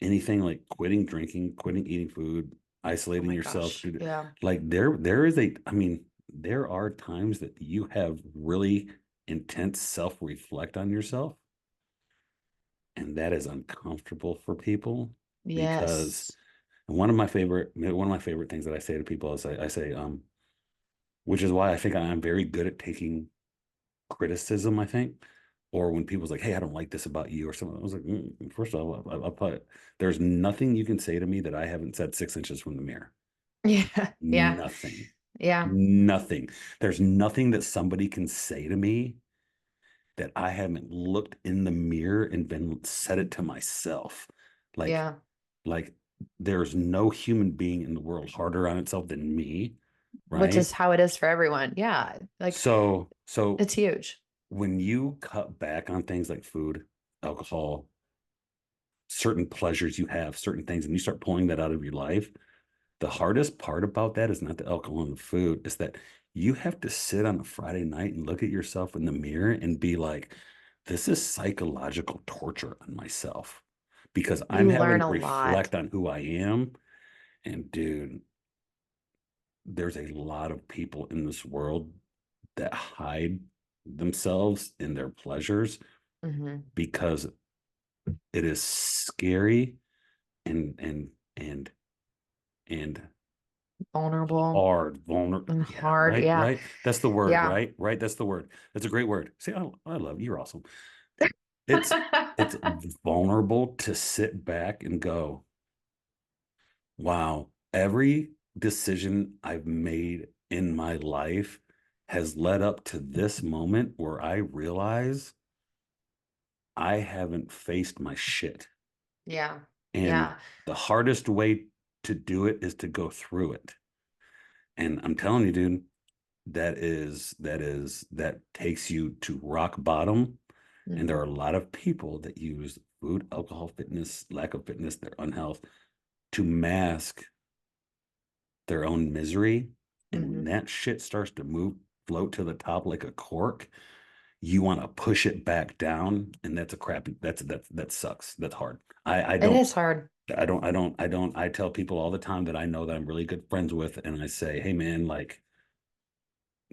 anything like quitting drinking, quitting eating food, Oh isolating my yourself, gosh. dude, Yeah. like there is a, I mean, there are times that you have really intense self-reflect on yourself, and that is uncomfortable for people because Yes. one of my favorite things that I say to people is I say, which is why I think I'm very good at taking criticism, I think. Or when people's like, hey, I don't like this about you or something. I was like, first of all, I'll put, there's nothing you can say to me that I haven't said 6 inches from the mirror. Yeah. Yeah. Nothing. Yeah. Nothing. There's nothing that somebody can say to me that I haven't looked in the mirror and been said it to myself. Like, Yeah. like there's no human being in the world harder on itself than me, Which right? is how it is for everyone. Yeah. Like So it's huge. when you cut back on things like food, alcohol, certain pleasures you have, certain things, and you start pulling that out of your life, the hardest part about that is not the alcohol and the food, is that you have to sit on a Friday night and look at yourself in the mirror and be like, this is psychological torture on myself because I'm You having learn to a lot. reflect on who I am. And dude, there's a lot of people in this world that hide themselves in their pleasures Hmm. because it is scary and and Vulnerable hard, vulnerable. and Yeah, hard. right, Yeah. right. That's the word, Yeah. right? Right. That's the word. That's a great word. See, I love you. You're awesome. It's it's vulnerable to sit back and go, wow, every decision I've made in my life has led up to this moment where I realize I haven't faced my shit. Yeah. And Yeah. the hardest way to do it is to go through it. And I'm telling you, dude, that takes you to rock bottom. And there Hmm. are a lot of people that use food, alcohol, fitness, lack of fitness, their unhealth to mask their own misery. And when Hmm. that shit starts to move, float to the top like a cork, you want to push it back down. And that's a crappy, that sucks. That's hard. I It don't, is hard. I tell people all the time that I know that I'm really good friends with. And I say, hey man, like,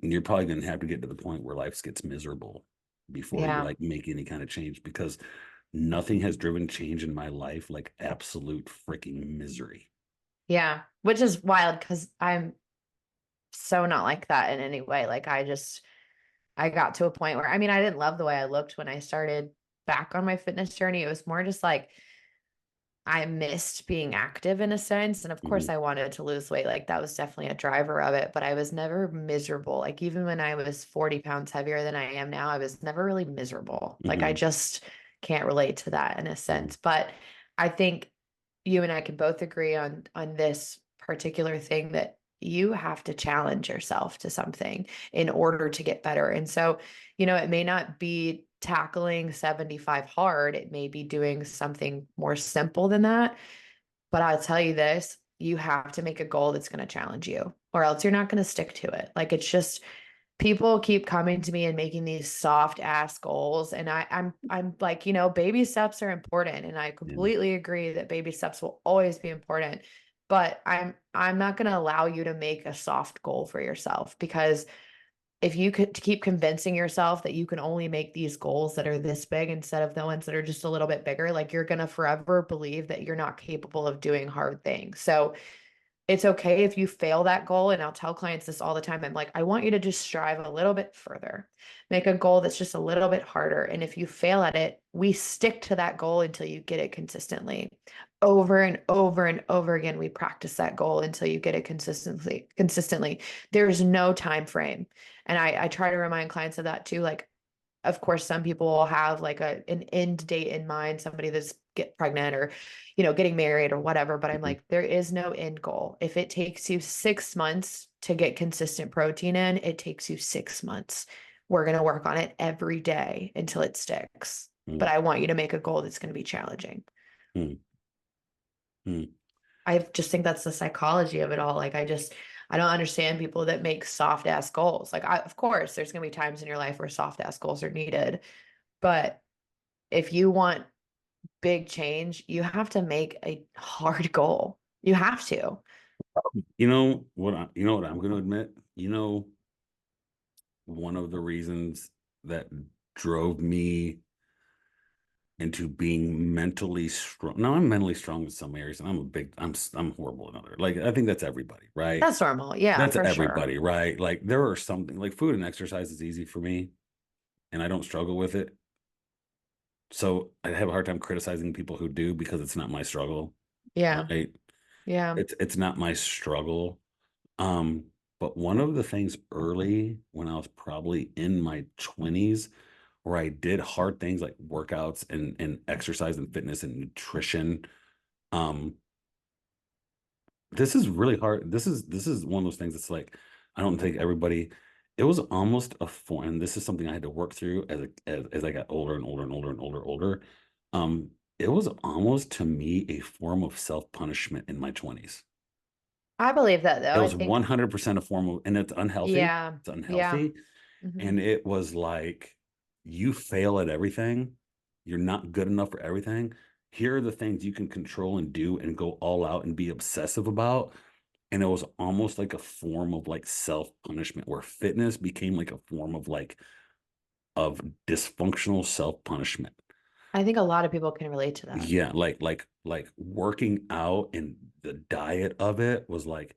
you're probably going to have to get to the point where life gets miserable before you Yeah. like make any kind of change because nothing has driven change in my life like absolute freaking misery. Yeah. Which is wild because I'm so not like that in any way. Like I got to a point where, I mean, I didn't love the way I looked when I started back on my fitness journey. It was more just like I missed being active in a sense. And of course, Mhm, I wanted to lose weight. Like that was definitely a driver of it, but I was never miserable. Like even when I was 40 pounds heavier than I am now, I was never really miserable. Like I mhm, just can't relate to that in a mhm, sense. But I think you and I can both agree on this particular thing that you have to challenge yourself to something in order to get better. And so, it may not be tackling 75 hard, it may be doing something more simple than that. But I'll tell you this, you have to make a goal that's going to challenge you, or else you're not going to stick to it. Like it's just people keep coming to me and making these soft ass goals, and I'm like, baby steps are important, and I yeah, completely agree that baby steps will always be important. But I'm not going to allow you to make a soft goal for yourself, because if you could keep convincing yourself that you can only make these goals that are this big instead of the ones that are just a little bit bigger, like you're going to forever believe that you're not capable of doing hard things. So it's okay if you fail that goal. And I'll tell clients this all the time. I'm like, I want you to just strive a little bit further, make a goal that's just a little bit harder. And if you fail at it, we stick to that goal until you get it consistently. Over and over and over again, we practice that goal until you get it consistently. There's no time frame. And I try to remind clients of that too. Like, of course, some people will have like an end date in mind, somebody that's get pregnant or, getting married or whatever. But I'm mhm, like, there is no end goal. If it takes you 6 months to get consistent protein in, it takes you 6 months. We're going to work on it every day until it sticks. But mhm, I want you to make a goal that's going to be challenging. mhm, mhm. I just think that's the psychology of it all. Like I don't understand people that make soft ass goals. Like of course there's going to be times in your life where soft ass goals are needed, but if you want big change, you have to make a hard goal. You have to. You know what I'm going to admit? One of the reasons that drove me into being mentally strong. Now I'm mentally strong in some areas, and I'm horrible in other. Like I think that's everybody, right? That's normal. Yeah, That's for sure. everybody, right? Like there are something like food and exercise is easy for me, and I don't struggle with it. So I have a hard time criticizing people who do because it's not my struggle, Yeah. right? Yeah. It's not my struggle. But one of the things early when I was probably in my 20s where I did hard things like workouts and exercise and fitness and nutrition. Um, this is really hard. This is one of those things that's like, I don't think everybody, it was almost a form, and this is something I had to work through as I got older and older and older and older. Um, it was almost to me a form of self-punishment in my 20s. I believe that though. It I was think, 100% a form of, and it's unhealthy. yeah, It's yeah. unhealthy. Hmm. And it was like, you fail at everything. You're not good enough for everything. Here are the things you can control and do and go all out and be obsessive about. And it was almost like a form of like self-punishment where fitness became like a form of like of dysfunctional self-punishment. I think a lot of people can relate to that. Yeah, like working out and the diet of it was like,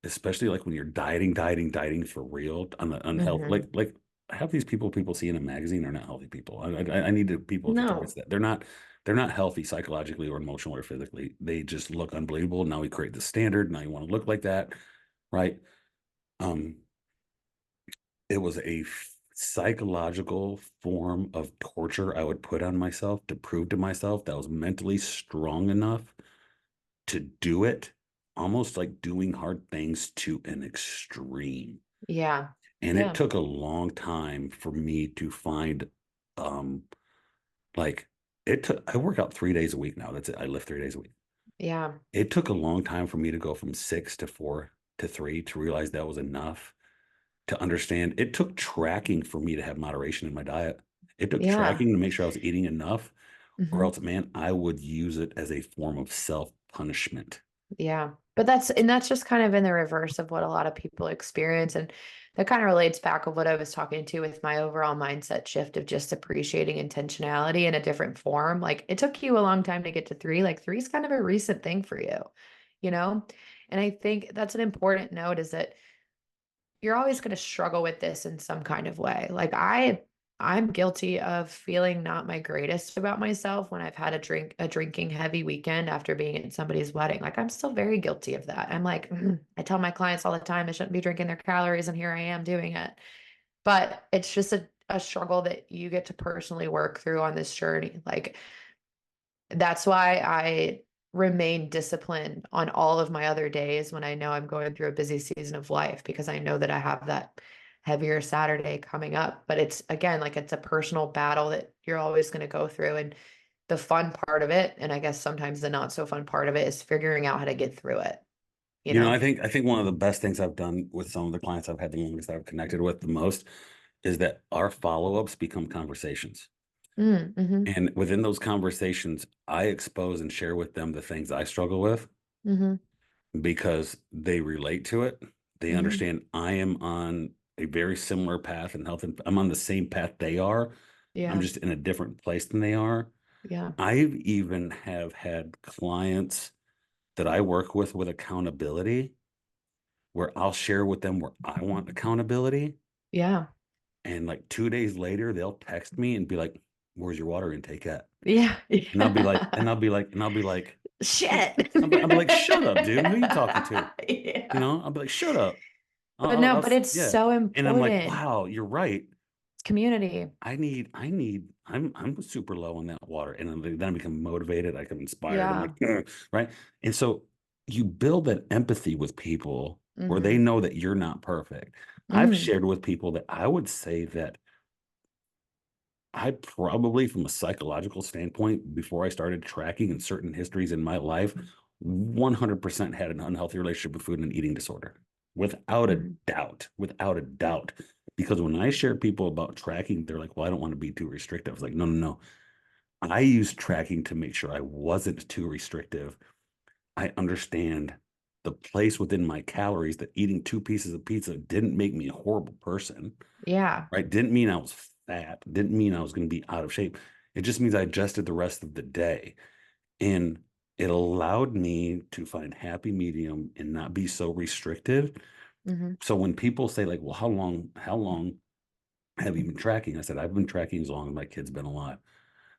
especially like when you're dieting for real on the unhealth, Hmm. like half these people see in a magazine are not healthy people. I need to people to convince No, that they're not healthy psychologically or emotionally or physically. They just look unbelievable. Now we create the standard. Now you want to look like that, right? Um, it was a psychological form of torture I would put on myself to prove to myself that I was mentally strong enough to do it, almost like doing hard things to an extreme. yeah, And it yeah, took a long time for me to find, um, like I work out 3 days a week now. That's it. I lift 3 days a week. yeah, It took a long time for me to go from 6 to 4 to 3 to realize that was enough to understand. It took tracking for me to have moderation in my diet. It took yeah. tracking to make sure I was eating enough, or Hmm. else, man, I would use it as a form of self-punishment. Yeah. But that's just kind of in the reverse of what a lot of people experience. And that kind of relates back of what I was talking to with my overall mindset shift of just appreciating intentionality in a different form. Like it took you a long time to get to three. Like three is kind of a recent thing for you, you know? And I think that's an important note is that you're always going to struggle with this in some kind of way. Like I'm guilty of feeling not my greatest about myself when I've had a drinking heavy weekend after being at somebody's wedding. Like I'm still very guilty of that. I'm like, I tell my clients all the time they shouldn't be drinking their calories, and here I am doing it. But it's just a struggle that you get to personally work through on this journey. Like that's why I remain disciplined on all of my other days when I know I'm going through a busy season of life because I know that I have that heavier Saturday coming up. But it's again, like it's a personal battle that you're always going to go through. And the fun part of it, and I guess sometimes the not so fun part of it, is figuring out how to get through it, you You know, know? I think one of the best things I've done with some of the clients I've had the longest, I've connected with the most, is that our follow-ups become conversations. Mm-hmm. And within those conversations, I expose and share with them the things I struggle with Mm-hmm. because they relate to it. They Mm-hmm. understand I am on a very similar path in health, and I'm on the same path they are. I'm Yeah. just in a different place than they are. Yeah. I've even have had clients that I work with accountability where I'll share with them where I want accountability. Yeah. And like 2 days later, they'll text me and be like, "Where's your water intake at?" Yeah. And I'll be like, Yeah. Shit. I'll be like, "Shut up, dude. Who are you talking to?" You Yeah. know, I'll be like, "Shut up." But no, but it's Yeah. so And I'm like, important. "Wow, you're right. It's community. I'm super low on that water." And then I become motivated. I become inspired. I'm like, Yeah. "Ugh," right. And so you build that empathy with people where they Hmm. know that you're not perfect. I've Mm. shared with people that I would say that I probably, from a psychological standpoint, before I started tracking in certain histories in my life, 100% had an unhealthy relationship with food and an eating disorder. Without a Hmm. doubt, without a doubt. Because when I share people about tracking, they're like, well, I don't want to be too restrictive. I was like, no, no, no. I use tracking to make sure I wasn't too restrictive. I understand the place within my calories that eating 2 pieces of pizza didn't make me a horrible person, Yeah. right? Didn't mean I was fat, didn't mean I was going to be out of shape. It just means I adjusted the rest of the day. And it allowed me to find happy medium and not be so restrictive. Hmm. So when people say like, well, how long have you been tracking? I said, I've been tracking as long as my kid's been alive.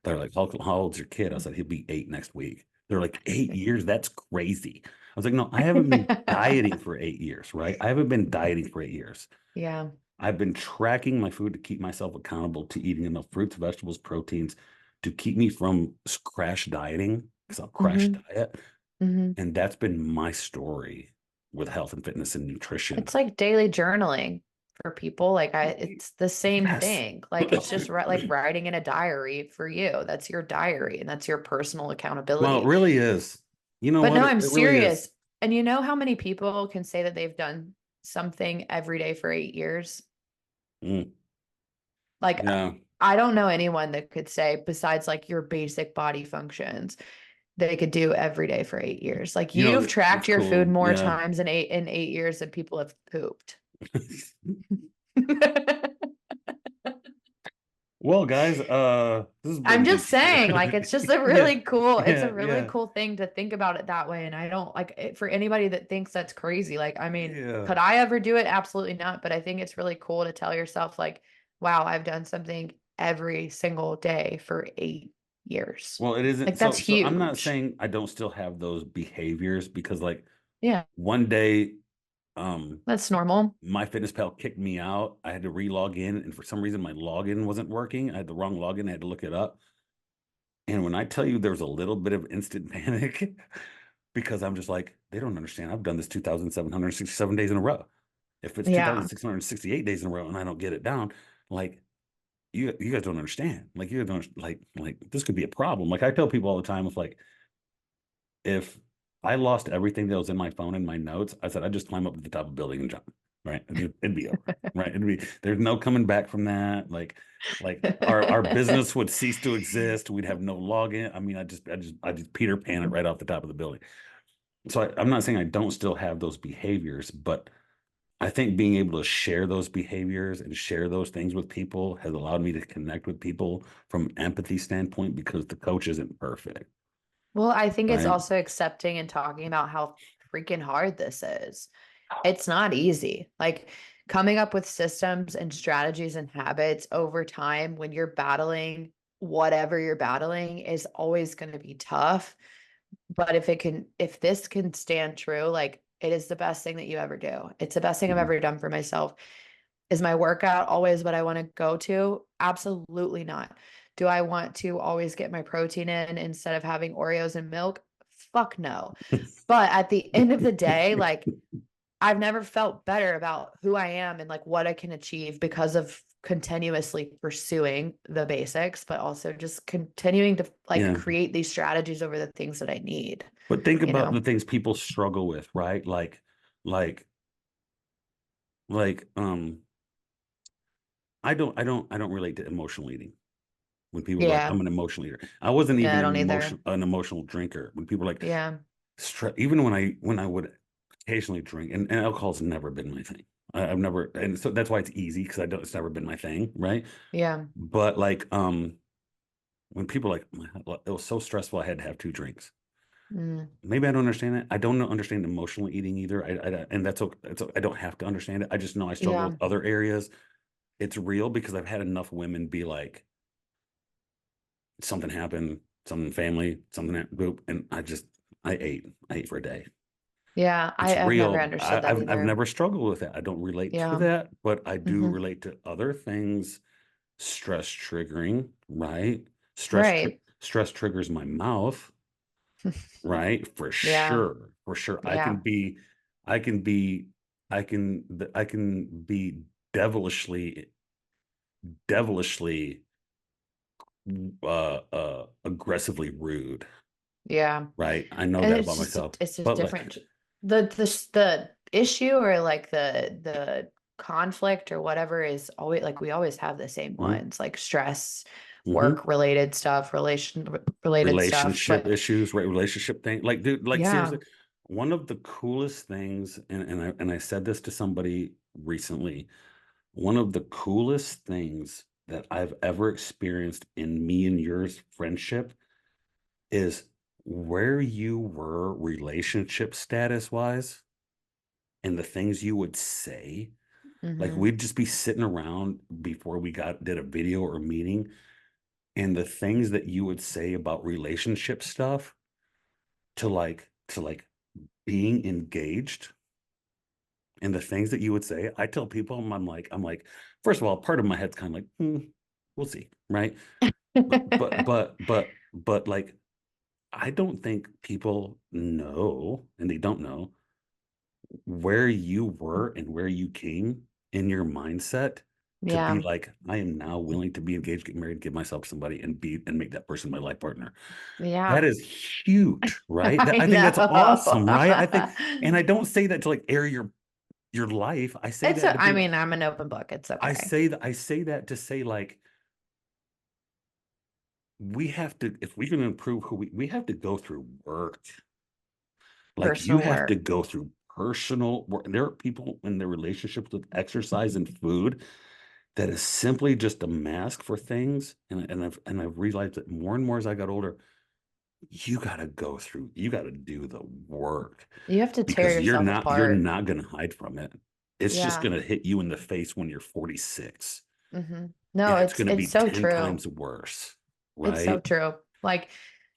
They're like, how old's your kid? I said, he'll be 8 next week. They're like, 8 years? That's crazy. I was like, no, I haven't been dieting for 8 years, right? I haven't been dieting for 8 years. Yeah. I've been tracking my food to keep myself accountable to eating enough fruits, vegetables, proteins to keep me from crash dieting because I'll crash Mm-hmm. diet. Mm-hmm. And that's been my story with health and fitness and nutrition. It's like daily journaling for people. Like it's the same Yes. thing. Like it's just like writing in a diary for you. That's your diary and that's your personal Well, it accountability. really is. You know But what? no, It I'm really is. serious. And you know how many people can say that they've done something every day for 8 years? Mm, Like, yeah. I don't know anyone that could say, besides like your basic body functions, they could do every day for 8 years. Like You you've know, tracked it's your food cool. more Yeah. times in 8 years than people have pooped. Well, guys, this has I'm been just saying, like, it's just a yeah, really cool, it's yeah, a really yeah, cool thing to think about it that way. And I don't like it for anybody that thinks that's crazy. Like, I mean, yeah. could I ever do it? Absolutely not. But I think it's really cool to tell yourself, like, wow, I've done something every single day for 8 years. Well, it isn't Like, that's so I'm not huge. saying I don't still have those behaviors because like Yeah, one day um that's normal. my fitness pal kicked me out. I had to re-log in and for some reason my login wasn't working. I had the wrong login. I had to look it up. And when I tell you there was a little bit of instant panic because I'm just like, they don't understand. I've done this 2,767 days in a row. If it's Yeah. 2,668 days in a row and I don't get it down, like you guys don't understand. Like you don't like this could be a problem. Like I tell people all the time, if I lost everything that was in my phone and my notes, I said I'd just climb up to the top of the building and jump. Right. It'd be over. Right. There's no coming back from that. Like our business would cease to exist. We'd have no login. I mean, I just Peter Pan it right off the top of the building. So I'm not saying I don't still have those behaviors, but I think being able to share those behaviors and share those things with people has allowed me to connect with people from an empathy standpoint because the coach isn't perfect, Well, I think it's right? also accepting and talking about how freaking hard this is. It's not easy. Like coming up with systems and strategies and habits over time when you're battling whatever you're battling is always going to be tough. But if this can stand true, like it is the best thing that you ever do. It's the best thing I've Mhm. ever done for myself. Is my workout always what I want to go to? Absolutely not. Do I want to always get my protein in instead of having Oreos and milk? Fuck no. But at the end of the day, like I've never felt better about who I am and like what I can achieve because of continuously pursuing the basics, but also just continuing to like Yeah. create these strategies over the things that I need, But think you about know? the things people struggle with, right? Like, like, I don't relate to emotional eating. When people are like, Yeah. I'm an emotional eater. I wasn't Yeah, even I an don't either. emotional drinker. When people are like, Yeah. even when I would occasionally drink, and alcohol's never been my thing. I've never, and so that's why it's easy because I don't. It's never been my thing, right? Yeah. But like, when people are like, it was so stressful, I had to have two drinks. Mm. Maybe I don't understand it. I don't understand emotional eating either. And that's okay. I don't have to understand it. I just know I struggle with Yeah. other areas. It's real because I've had enough women be like, something happened, something family, something that boop, and I ate for a day. Yeah. It's I've never real. understood that I've either. never struggled with that. I don't relate to Yeah. that, but I do Hmm. relate to other things. Stress triggering, right? Right. Stress triggers my mouth, right? For Yeah. sure. For sure. Yeah. I can be, I can be devilishly, aggressively rude, Yeah. right? I know And that about myself, it's just but like, different. The issue or like the conflict or whatever is always like we always have the same mhm, ones, like stress, mhm. work related stuff, related stuff. Relationship But issues, right? Relationship thing. Like, dude, like seriously, yeah. one of the coolest things, and I said this to somebody recently, one of the coolest things that I've ever experienced in me and yours friendship is where you were relationship status wise and the things you would say. Like Hmm. we'd just be sitting around before we did a video or meeting, and the things that you would say about relationship stuff to like being engaged And the things that you would say, I tell people, I'm like, first of all, part of my head's kind of like, we'll see, right? But like, I don't think people know, and they don't know where you were and where you came in your mindset to be Yeah. like, I am now willing to be engaged, get married, give myself somebody, and make that person my life partner. That Yeah. is huge, right? I I think that's awesome, right? I think, and know. I don't say that to like air your life. I say It's that to a, I be, mean, I'm an open book. It's okay. I say that to say like we have to, if we can improve who we have to go through work. Like you Personal have to work. go through personal work. There are people in their relationships with exercise and food that is simply just a mask for things. And I've realized that more and more as I got older, you gotta go through, you gotta do the work You have to tear because yourself you're apart. not gonna hide from it. It's just Yeah. gonna hit you in the face when you're 46. No, And it's gonna it's be so 10 true. times worse, It's so right? true. Like,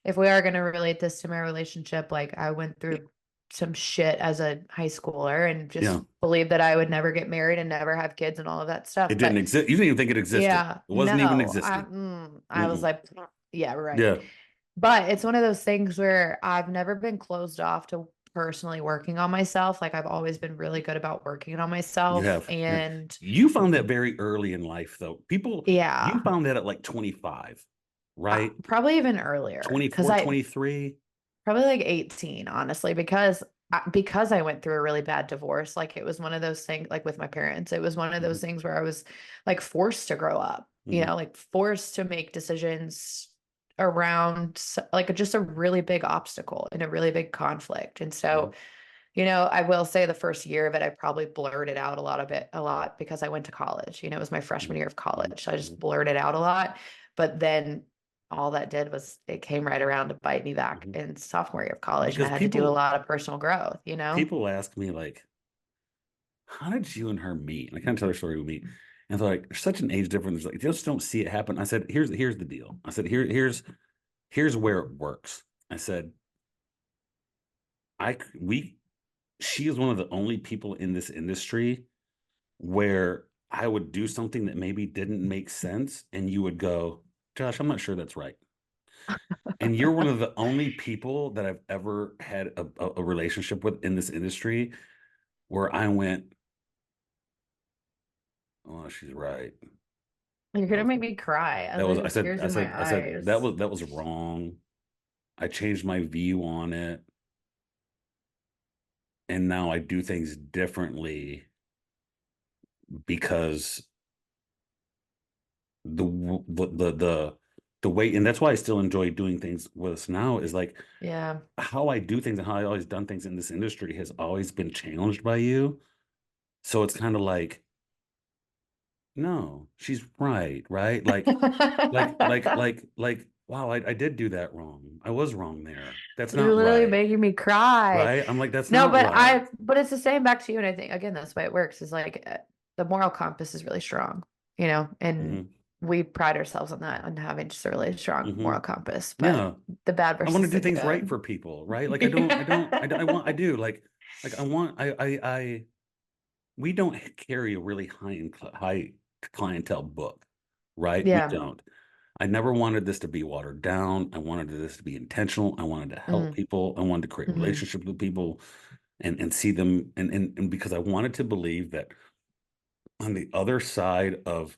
if we are going to relate this to my relationship, like, I went through some shit as a high schooler and just Yeah. believed that I would never get married and never have kids and all of that It stuff. didn't But exist. You didn't even think it existed. yeah, It wasn't even no, existing. I was Mm-mm. like, yeah, right. Yeah. But it's one of those things where I've never been closed off to personally working on myself. Like, I've always been really good about working on You myself. have. Yeah. And You found that very early in life, though. You yeah, found that at like 25, right? probably even earlier because 24, 23. probably like 18, honestly, because I went through a really bad divorce. Like, it was one of those things, like with my parents, it was one of Mm-hmm, those things where I was like forced to grow up, mm-hmm, like forced to make decisions around like just a really big obstacle and a really big conflict. And mm-hmm, so, I will say the first year of it, I probably blurted out a lot because I went to college. It was my freshman year of mm-hmm, college. So I mm-hmm, just blurted out a lot. But then all that did was it came right around to bite me back mm-hmm. in sophomore year of college. And I Because had to do a lot of personal growth. people ask me like, how did you and her meet? And I kind of tell their story with me. And they're like, there's such an age difference. Like, just don't see it happen. I said, here's the deal. I said, here's where it works. I said, I we she is one of the only people in this industry where I would do something that maybe didn't make sense, and you would go, Josh, I'm not sure that's right. And you're one of the only people that I've ever had a relationship with in this industry where I went, oh, she's right. You're That gonna was make me cry. I that was literally have tears in my I said eyes. that was wrong. I changed my view on it, and now I do things differently because the way, and that's why I still enjoy doing things with us now is like Yeah. how I do things and how I always done things in this industry has always been challenged by you. So it's kind of like, no, she's right, right? Wow, I did do that wrong. I was wrong there. That's You're not literally right, making me cry. right? I'm like, that's No, not but right. but it's the same back to you. And I think, again, that's why it works is like the moral compass is really strong, and Hmm. we pride ourselves on that, on having just a really strong Hmm. moral compass, but Yeah. the bad I want to versus do the things right good. for people, right? Like I do like I want, we don't carry a really high clientele book, right? We Yeah. don't. I never wanted this to be watered down. I wanted this to be intentional. I wanted to help Mm-hmm. people. I wanted to create Mm-hmm. relationships with people and see them and because I wanted to believe that on the other side of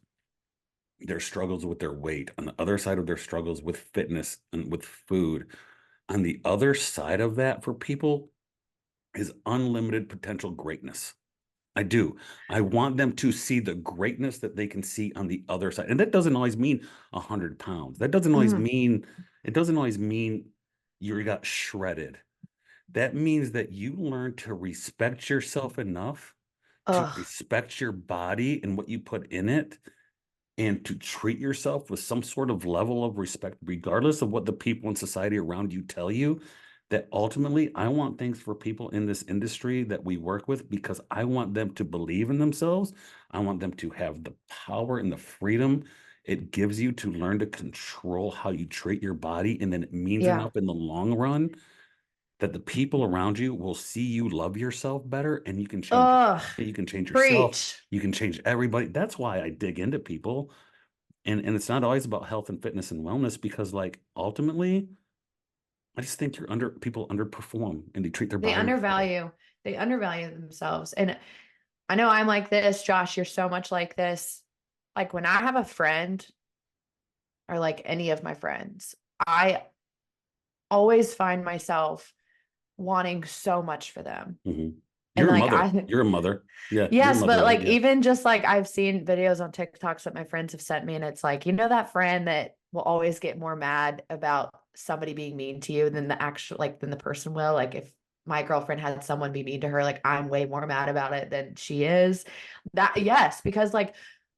their struggles with their weight, on the other side of their struggles with fitness and with food, on the other side of that for people is unlimited potential greatness. I do. I want them to see the greatness that they can see on the other side. And that doesn't always mean 100 pounds. Mm-hmm. It doesn't always mean you got shredded. That means that you learn to respect yourself enough to Ugh. respect your body and what you put in it and to treat yourself with some sort of level of respect, regardless of what the people in society around you tell you. That ultimately, I want things for people in this industry that we work with because I want them to believe in themselves. I want them to have the power and the freedom it gives you to learn to control how you treat your body. And then it means Yeah. enough in the long run that the people around you will see you love yourself better, and you can change Ugh, you can change yourself, preach. you can change everybody. That's why I dig into people. And it's not always about health and fitness and wellness, because like ultimately I just think people underperform and they treat their They body poorly. undervalue, they undervalue themselves. And I know I'm like this, Josh, you're so much like this. Like when I have a friend or like any of my friends, I always find myself wanting so much for them. Mhm. And You're a like mother. I You're a mother. Yeah, you're a yes, but mother. like Yeah. even just like I've seen videos on TikToks that my friends have sent me, and it's like, you know, that friend that will always get more mad about somebody being mean to you than the actual like than the person will. Like if my girlfriend had someone be mean to her, like I'm way more mad about it than she is. That yes, because like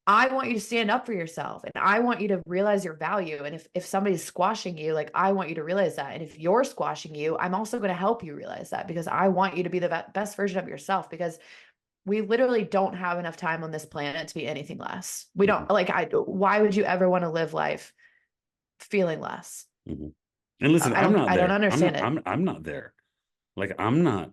I want you to stand up for yourself and I want you to realize your value. And if somebody's squashing you, like I want you to realize that. And if you're squashing you, I'm also going to help you realize that because I want you to be the best version of yourself because we literally don't have enough time on this planet to be anything less. We Mhm. don't like why would you ever want to live life feeling less? Mhm. And listen, I'm not I don't there. understand it. I'm not there. Like I'm not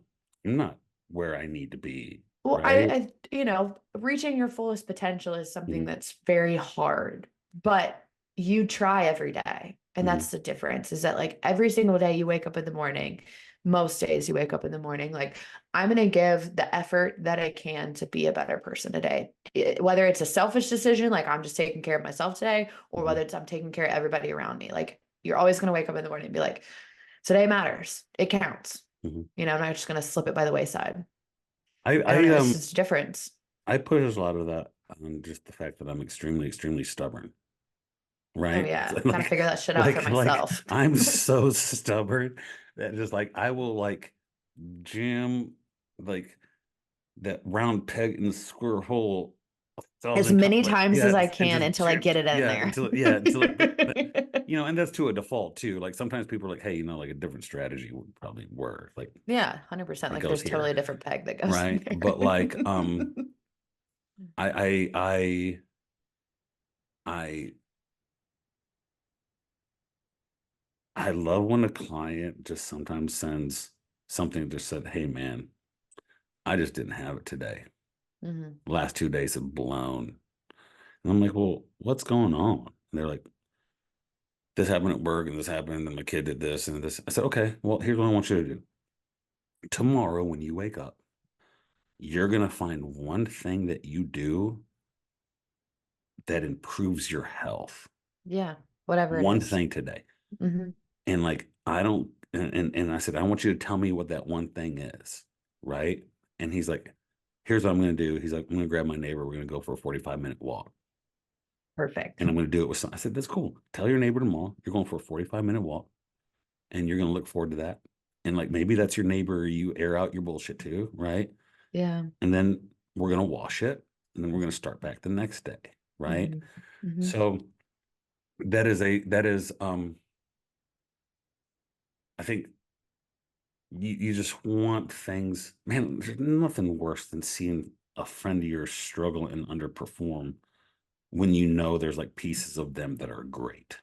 where I need to be, Well, right? you know, reaching your fullest potential is something Mhm. that's very hard, but you try every day. And Mhm. that's the difference is that like every single day you wake up in the morning, most days you wake up in the morning, like I'm going to give the effort that I can to be a better person today. Whether it's a selfish decision, like I'm just taking care of myself today, or Mhm. whether it's I'm taking care of everybody around me. Like you're always going to wake up in the morning and be like, today matters. It counts. Mhm. You know, I'm not just going to slip it by the wayside. I I don't I know. It's um just a difference. I push a lot of that on just the fact that I'm extremely, extremely stubborn, Oh right? yeah, gotta Like, figure that shit out for like myself. I'm so stubborn that just like I will like jam like that round peg in the square hole a As thousand times, many like times as yeah, I and can just until I get it in there. until it, but you know, and that's to a default too. Like sometimes people are like, hey, you know, like a different strategy would probably work. Like Yeah, 100%. it Like goes there's totally here, a different peg that goes in right? But like, there. I I I I I love when a client just sometimes sends something that just said, "Hey, man, I just didn't have it today. hmm Last 2 days have blown." And I'm like, "Well, what's going on?" And they're like, "This happened at work, and this happened, and my kid did this and this." I said, "Okay, well, here's what I want you to do. Tomorrow, when you wake up, you're gonna find one thing that you do that improves your health. Yeah, whatever it One is. thing today." hmm And like, I don't, and I said, I want you to tell me what that one thing is. Right. And he's like, here's what I'm going to do. He's like, I'm going to grab my neighbor. We're going to go for a 45-minute walk. Perfect. And I'm going to do it with some. I said, that's cool. Tell your neighbor tomorrow you're going for a 45-minute walk and you're going to look forward to that. And like, maybe that's your neighbor. You air out your bullshit too. Right. Yeah. And then we're going to wash it. And then we're going to start back the next day. Right. hmm hmm So that is, I think you just want things, man. There's nothing worse than seeing a friend of yours struggle and underperform when you know there's like pieces of them that are great.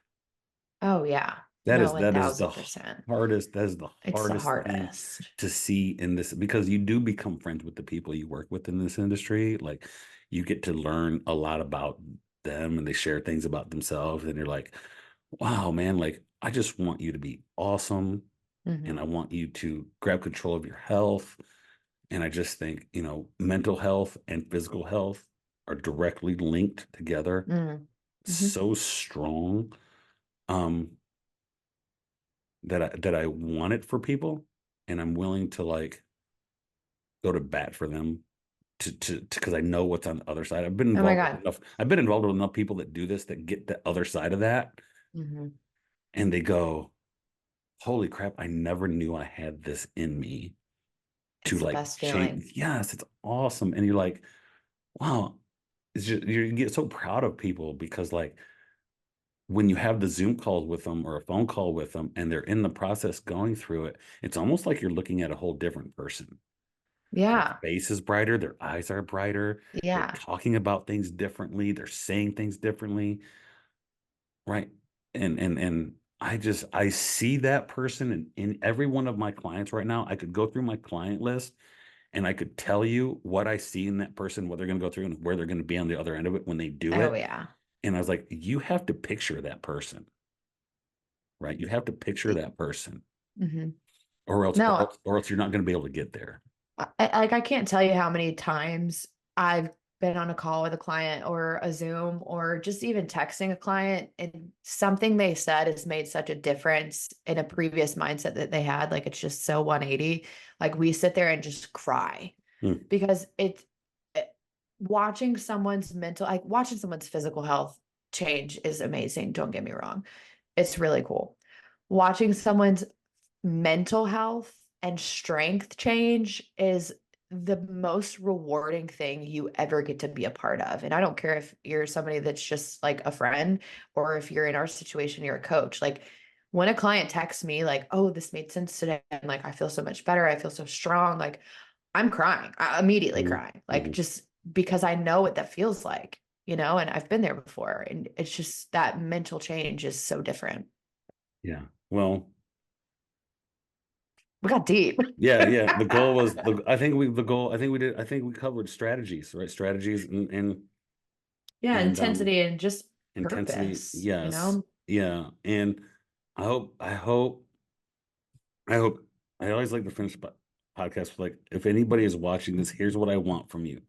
Oh yeah. That No, is one that is the thousand percent. that is the It's the hardest thing hardest. to see in this, because you do become friends with the people you work with in this industry. Like you get to learn a lot about them and they share things about themselves and you're like, wow, man, like I just want you to be awesome and hmm I want you to grab control of your health. And I just think, you know, mental health and physical health are directly linked together hmm hmm so strong. Um, that I want it for people, and I'm willing to like go to bat for them to because I know what's on the other side. Oh my God. I've been involved with enough people that do this that get the other side of that, hmm and they go, "Holy crap! I never knew I had this in me to It's the like best feeling. change." Yes, it's awesome, and you're like, "Wow!" It's just you get so proud of people because like when you have the Zoom calls with them or a phone call with them and they're in the process going through it, it's almost like you're looking at a whole different person. Their Yeah. face is brighter, their eyes are brighter, they're Yeah. talking about things differently, they're saying things differently, right? And I see that person in every one of my clients right now. I could go through my client list and I could tell you what I see in that person, what they're going to go through and where they're going to be on the other end of it when they do Oh it. yeah. And I was like, you have to picture that person, right? You have to picture that person, Mm-hmm. or else, No, you're not going to be able to get there. I can't tell you how many times I've been on a call with a client or a Zoom or just even texting a client, and something they said has made such a difference in a previous mindset that they had. Like it's just so 180. Like we sit there and just cry Hmm. because watching someone's mental, like watching someone's physical health change is amazing. Don't get me wrong. It's really cool. Watching someone's mental health and strength change is the most rewarding thing you ever get to be a part of. And I don't care if you're somebody that's just like a friend or if you're in our situation, you're a coach. Like when a client texts me, like, oh, this made sense today. And like, I feel so much better. I feel so strong. Like, I'm crying. I immediately Mhm. crying. Like, Mhm. just because I know what that feels like, and I've been there before. And it's just that mental change is so different. Yeah. Well, We got deep. yeah, yeah. The goal was I think we covered strategies, right? Strategies Yeah, and intensity and just intensity. purpose, Yes. Yeah. And I hope, I hope, I hope, I always like to finish podcast with like, if anybody is watching this, here's what I want from you.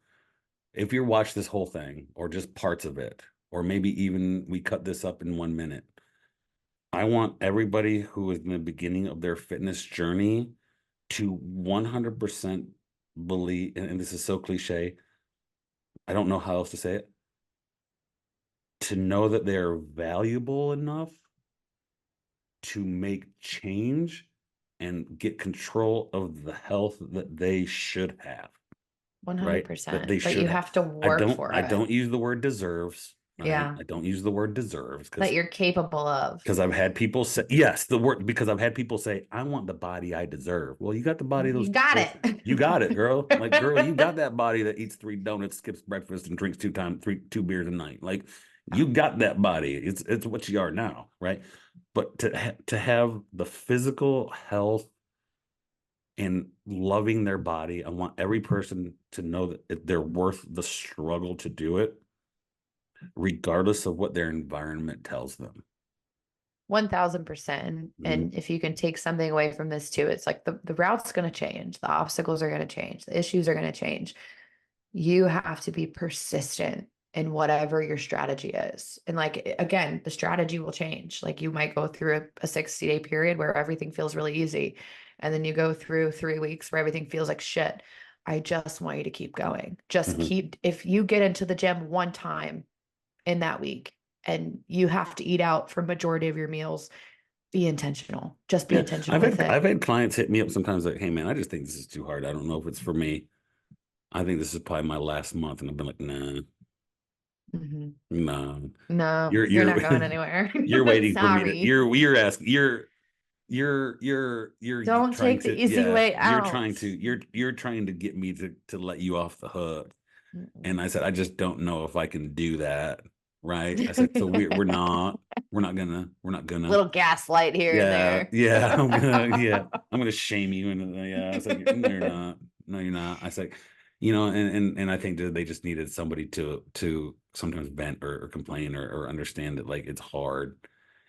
If you're watching this whole thing or just parts of it, or maybe even we cut this up in 1 minute, I want everybody who is in the beginning of their fitness journey to 100% believe, and this is so cliche, I don't know how else to say it, to know that they're valuable enough to make change and get control of the health that they should have, right? That 100%. they But you should have. have to work for I it. don't use the word deserves, right? Yeah. I don't use the word deserves That you're capable of. because I've had people say, yes, the word, because I've had people say, I want the body I deserve. Well, you got the body of You got you got it, it. girl. Like, girl, you got that body that eats 3 donuts, skips breakfast, and drinks two beers a night. Like, you got that body. It's what you are now, right? But to have the physical health and loving their body, I want every person to know that they're worth the struggle to do it, regardless of what their environment tells them. 1000%. Mhm. And if you can take something away from this too, it's like the route's going to change, the obstacles are going to change, the issues are going to change. You have to be persistent in whatever your strategy is. And like, again, the strategy will change. Like, you might go through a 60-day period where everything feels really easy. And then you go through 3 weeks where everything feels like shit. I just want you to keep going. Just Mhm. keep, if you get into the gym one time in that week and you have to eat out for majority of your meals, be intentional. Just be Yeah, intentional with I've it. had clients hit me up sometimes like, "Hey man, I just think this is too hard. I don't know if it's for me. I think this is probably my last month." And I've been like, "Nah, Mhm. nah. No, you're You're not going anywhere. you're waiting for me to Sorry. you're asking you're Don't trying take the to, easy yeah, way out. you're trying to get me to let you off the hook." And Mm-mm. I said, "I just don't know if I can do that." Right? I said, "So we're not gonna." Little gaslight here and Yeah, there. yeah, I'm gonna shame you. And yeah, I was like, "No, you're not. No, you're not." I said, and I think that they just needed somebody to sometimes vent or complain or understand that like it's hard,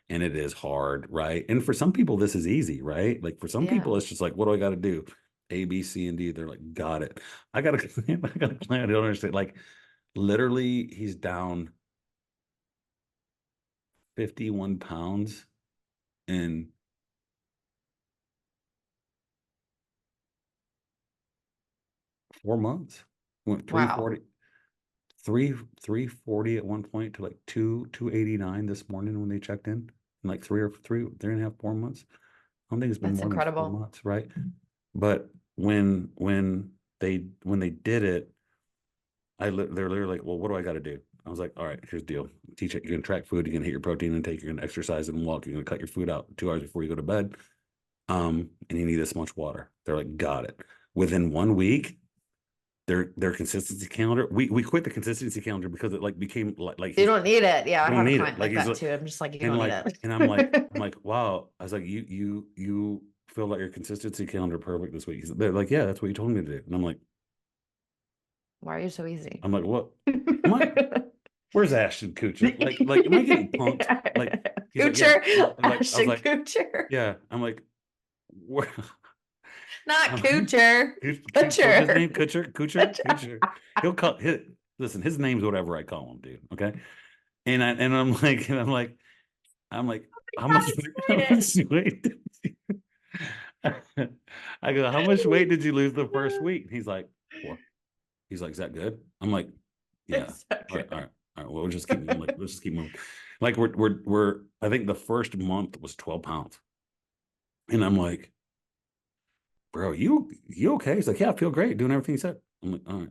and it is hard, right? And for some people, this is easy, right? Like for some Yeah. people, it's just like, what do I got to do? A, B, C, and D. They're like, got it. I got a client. I don't understand. Like literally, he's down 51 pounds in 4 months. Went Wow. 340 at one point to like 289 this morning when they checked in like 3.5 4 months. I don't think it's been That's more than four incredible. months, right? But when they did it, they're literally like, "Well, what do I got to do?" I was like, "All right, here's the deal. Teach it. You're gonna track food. You're gonna hit your protein intake. You're gonna exercise and walk. You're gonna cut your food out 2 hours before you go to bed. And you need this much water." They're like, "Got it." Within 1 week, their consistency calendar. We quit the consistency calendar because it like became like You he's don't need it. Yeah, I don't have a need it. client Like like he's that like, too. I'm just like, you don't and need like and I'm it. like, wow. I was like, you filled out your consistency calendar perfect this week. They're like, yeah, that's what you told me to do. And Why are you so easy? I'm like, what? Am I? Where's Ashton Kutcher? Like, am I getting punked? Like, he's like, yeah. Coocher, Like, I was Ashton like, Kutcher, yeah. I'm like, where? not Um, Coocher, What's his name? Kutcher. Kutcher. He'll call listen, his name's whatever I call him, dude. Okay. And I'm like, how much how Excited. much weight did I go, how much weight did you lose the first week? He's like, 4. He's like, is that good? I'm like, yeah. It's so All right, all good. right, all right. Well, we'll just keep moving. Like, let's just keep moving. Like we're I think the first month was 12 pounds. And I'm like, bro, you okay? He's like, yeah, I feel great doing everything he said. I'm like, all right.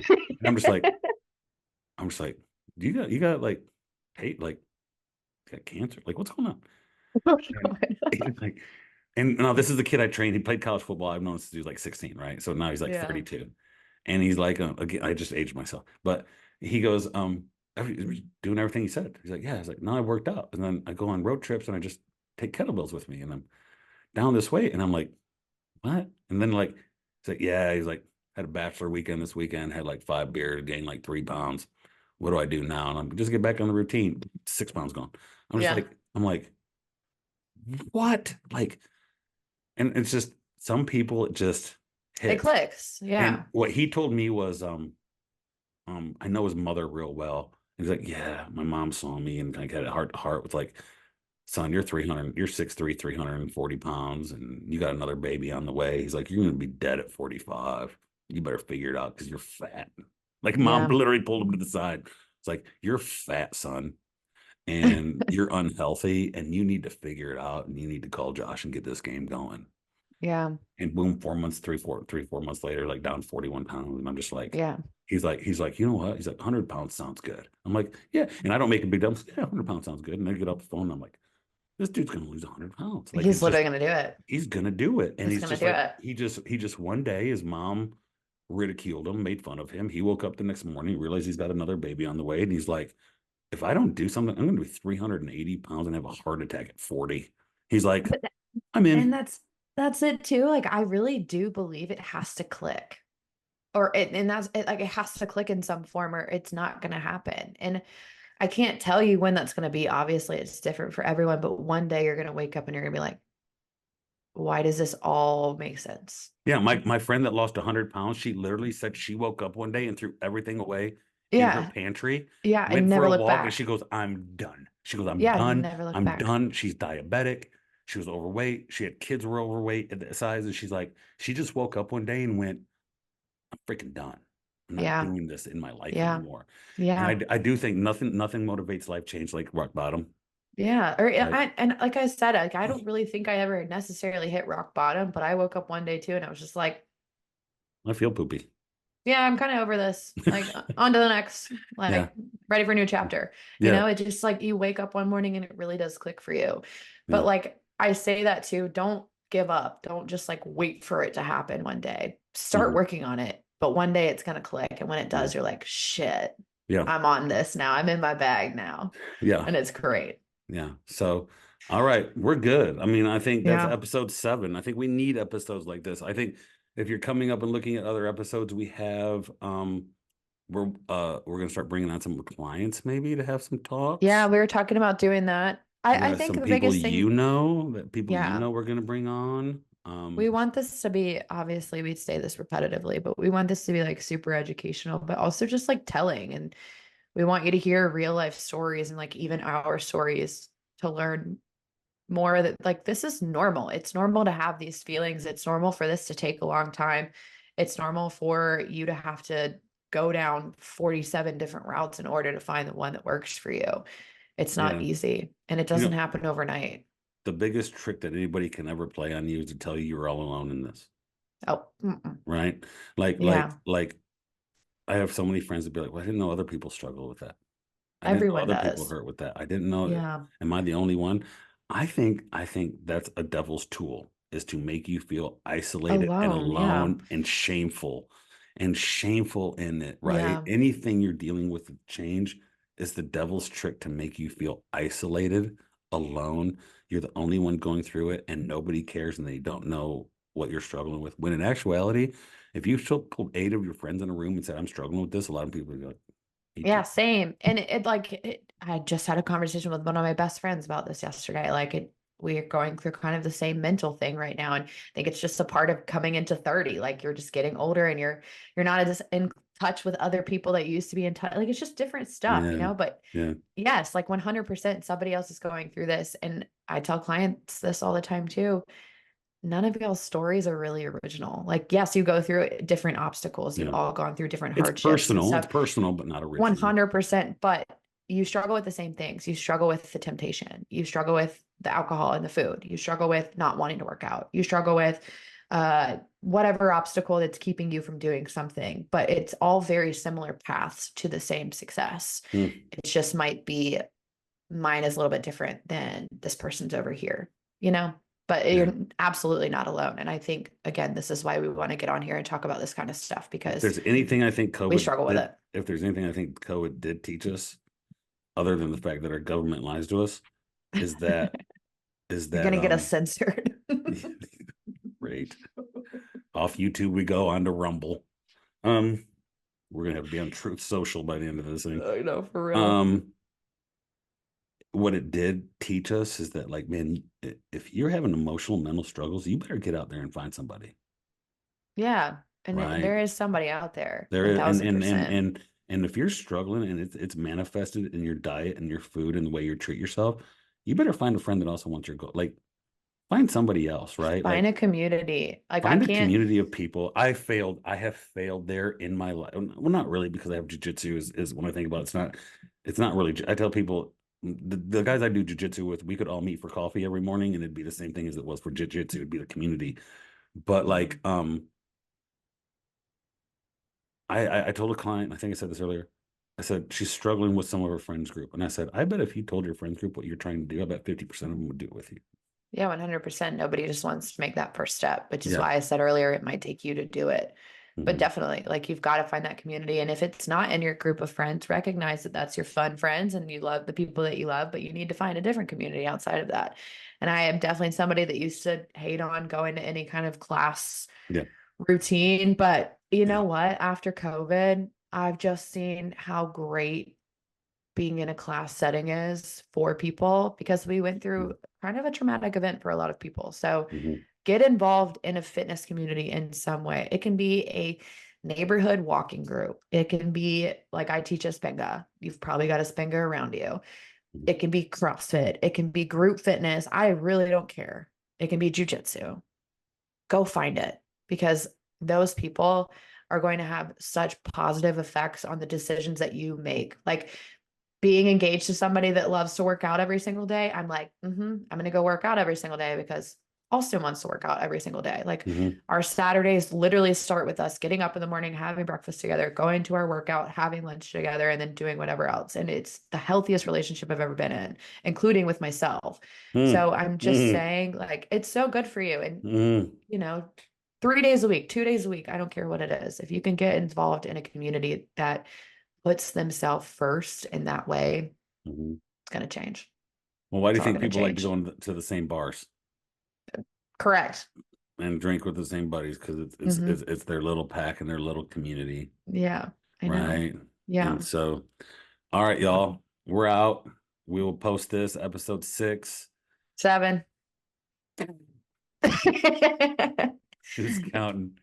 And I'm just like, you got like hate, like you got cancer. Like, what's going on? Oh And God. he's like, and now this is the kid I trained. He played college football. I've known since he was like 16, right? So now he's like Yeah. 32. And he's like, again, I just aged myself. But he goes, doing everything he said. He's like, yeah. He's like, no, I worked out. And then I go on road trips and I just take kettlebells with me and I'm down this weight. And I'm like, what? And then like, he's like, yeah, he's like, had a bachelor weekend this weekend, had like 5 beers, gained like 3 pounds. What do I do now? And I'm just get back on the routine. 6 pounds gone. Yeah. I'm like, what? Like, and it's just some people it just It hits. clicks. And Yeah. what he told me was, I know his mother real well. He's like, yeah, my mom saw me and kind of had a heart to heart with like, son, you're 6'3", 340 pounds, and you got another baby on the way. He's like, you're gonna be dead at 45. You better figure it out because you're fat. Like mom Yeah. literally pulled him to the side. It's like, you're fat, son, and you're unhealthy, and you need to figure it out, and you need to call Josh and get this game going. Yeah. And boom, 4 months, 4 months later, like down 41 pounds. And I'm just like, Yeah. he's like, you know what? He's like, 100 pounds sounds good. I'm like, yeah. And I don't make a big deal. Yeah, 100 pounds sounds good. And I get off the phone and I'm like, this dude's gonna lose 100 pounds. Like He's literally gonna do it. he's gonna do it. And He's he's gonna just do like, it. he just one day his mom ridiculed him, made fun of him. He woke up the next morning, realized he's got another baby on the way, and he's like, if I don't do something, I'm gonna be 380 pounds and have a heart attack at 40. He's like, But I'm and in. that's it too. Like I really do believe it has to click. Or it and that's it, like it has to click in some form or it's not gonna happen. And I can't tell you when that's gonna be. Obviously, it's different for everyone, but one day you're gonna wake up and you're gonna be like, why does this all make sense? Yeah, my friend that lost 100 pounds, she literally said she woke up one day and threw everything away in her Yeah. pantry, Yeah. And went for never a look walk, and she back. goes, I'm done. She goes, I'm Yeah, done. never look I'm back. done. She's diabetic. She was overweight. She had kids who were overweight at that size. And she's like, she just woke up one day and went, I'm freaking done. I'm not Yeah. doing this in my life Yeah. anymore. And Yeah. I do think nothing motivates life change like rock bottom. Yeah. Or Like, and like I said, like I don't really think I ever necessarily hit rock bottom, but I woke up one day too and I was just like, I feel poopy. yeah, I'm kind of over this. Like on to the next, Yeah. like ready for a new chapter. Yeah. It just like you wake up one morning and it really does click for you. But Yeah. like I say that too, don't give up. Don't just like wait for it to happen one day. Start Mhm. working on it. But one day it's gonna click. And when it Yeah. does, you're like, shit, Yeah. I'm on this now. I'm in my bag now. Yeah. And it's great. Yeah. So, all right, we're good. I mean, I think that's Yeah. episode 7. I think we need episodes like this. I think if you're coming up and looking at other episodes, we have we're gonna start bringing on some clients maybe to have some Yeah, talks. we were talking about doing that. We I got think some the people biggest thing, people yeah. we're gonna bring on. We want this to be, obviously, we say this repetitively, but we want this to be like super educational, but also just like telling. And we want you to hear real life stories and like even our stories to learn more that like this is normal. It's normal to have these feelings. It's normal for this to take a long time. It's normal for you to have to go down 47 different routes in order to find the one that works for you. It's not Yeah. easy and it You doesn't know, happen overnight. the biggest trick that anybody can ever play on you is to tell you you're all alone in this, Oh, mm-mm. right? Like I have so many friends that be like, well, I didn't know other people struggle with that. I didn't know Everyone other people does. hurt with that. I didn't know. Yeah. Am I the only one? I think that's a devil's tool is to make you feel isolated and Alone. Yeah. alone and shameful. and shameful in it, right? Yeah. Anything you're dealing with change is the devil's trick to make you feel isolated, alone. You're the only one going through it, and nobody cares, and they don't know what you're struggling with. When in actuality, if you pulled 8 of your friends in a room and said, "I'm struggling with this," a lot of people would be like, "Me Yeah, too." same. And I just had a conversation with one of my best friends about this yesterday. We're going through kind of the same mental thing right now. And I think it's just a part of coming into 30. Like you're just getting older and you're not as in touch with other people that you used to be in touch. Like it's just different stuff, Yeah, but yeah, yes, like 100% somebody else is going through this. And I tell clients this all the time too. None of y'all's stories are really original. Like, yes, you go through different obstacles. You've yeah. all gone through different It's hardships and personal. It's stuff. personal, but not original. 100%. But you struggle with the same things. You struggle with the temptation. You struggle with the alcohol and the food. You struggle with not wanting to work out. You struggle with whatever obstacle that's keeping you from doing something. But it's all very similar paths to the same success. It just might be mine is a little bit different than this person's over here, But Yeah. you're absolutely not alone. And I think, again, this is why we want to get on here and talk about this kind of stuff If because there's anything I think we COVID struggle with did, it. if there's anything I think COVID did teach us, other than the fact that our government lies to us, is that You're going to get us censored. Great. Off YouTube we go on to Rumble. We're gonna have to be on Truth Social by the end of this thing. I know, for real. What it did teach us is that, like, man, if you're having emotional, mental struggles, you better get out there and find somebody. Yeah. And Right. there is somebody out there. There is, 1,000%. and if you're struggling and it's manifested in your diet and your food and the way you treat yourself, you better find a friend that also wants your goal. Like, find somebody else, right? Find Like, a community. Like I find a can't. community of people. I have failed there in my life. Well, not really, because I have jujitsu is when I think about it, it's not really. I tell people, the guys I do jujitsu with, we could all meet for coffee every morning and it'd be the same thing as it was for jujitsu. It'd be the community. But like, I told a client, I think I said this earlier, I said, she's struggling with some of her friends group. And I said, I bet if you told your friends group what you're trying to do, I bet 50% of them would do it with you. Yeah, 100%. Nobody just wants to make that first step, which is Yeah. why I said earlier it might take you to do it. But Mhm. definitely, like you've got to find that community. And if it's not in your group of friends, recognize that that's your fun friends and you love the people that you love, but you need to find a different community outside of that. And I am definitely somebody that used to hate on going to any kind of class Yeah. routine. But you know Yeah. what? After COVID, I've just seen how great being in a class setting is for people because we went through kind of a traumatic event for a lot of people. So Mhm. get involved in a fitness community in some way. It can be a neighborhood walking group. It can be like I teach a Spenga. You've probably got a Spenga around you. Mhm. It can be CrossFit. It can be group fitness. I really don't care. It can be jujitsu. Go find it because those people are going to have such positive effects on the decisions that you make. Like being engaged to somebody that loves to work out every single day, I'm like, I'm going to go work out every single day because Austin wants to work out every single day. Like Mhm. our Saturdays literally start with us getting up in the morning, having breakfast together, going to our workout, having lunch together, and then doing whatever else. And it's the healthiest relationship I've ever been in, including with myself. Mhm. So I'm just Mhm. saying, like, it's so good for you. And, Mhm. you know, 3 days a week, 2 days a week, I don't care what it is. If you can get involved in a community that puts themselves first in that way, Mhm. it's going to change. Well, why do It's you all think going to people like to change. go to the same bars Correct. and drink with the same buddies? Because Hmm. it's their little pack and their little community, Yeah, I know. right? Yeah. And so, all right, y'all, we're out. We will post this episode 6. 7. Who's counting?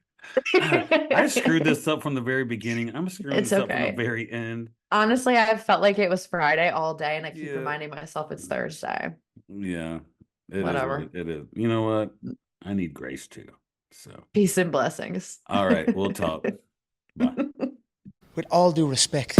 I screwed this up from the very beginning. I'm screwing It's this up from the okay. very end. Honestly, I felt like it was Friday all day, and I keep Yeah, reminding myself it's Thursday. yeah, it is what Whatever. it is. You know what? I need grace too. So, Peace and blessings. all right, we'll talk. Bye. With all due respect.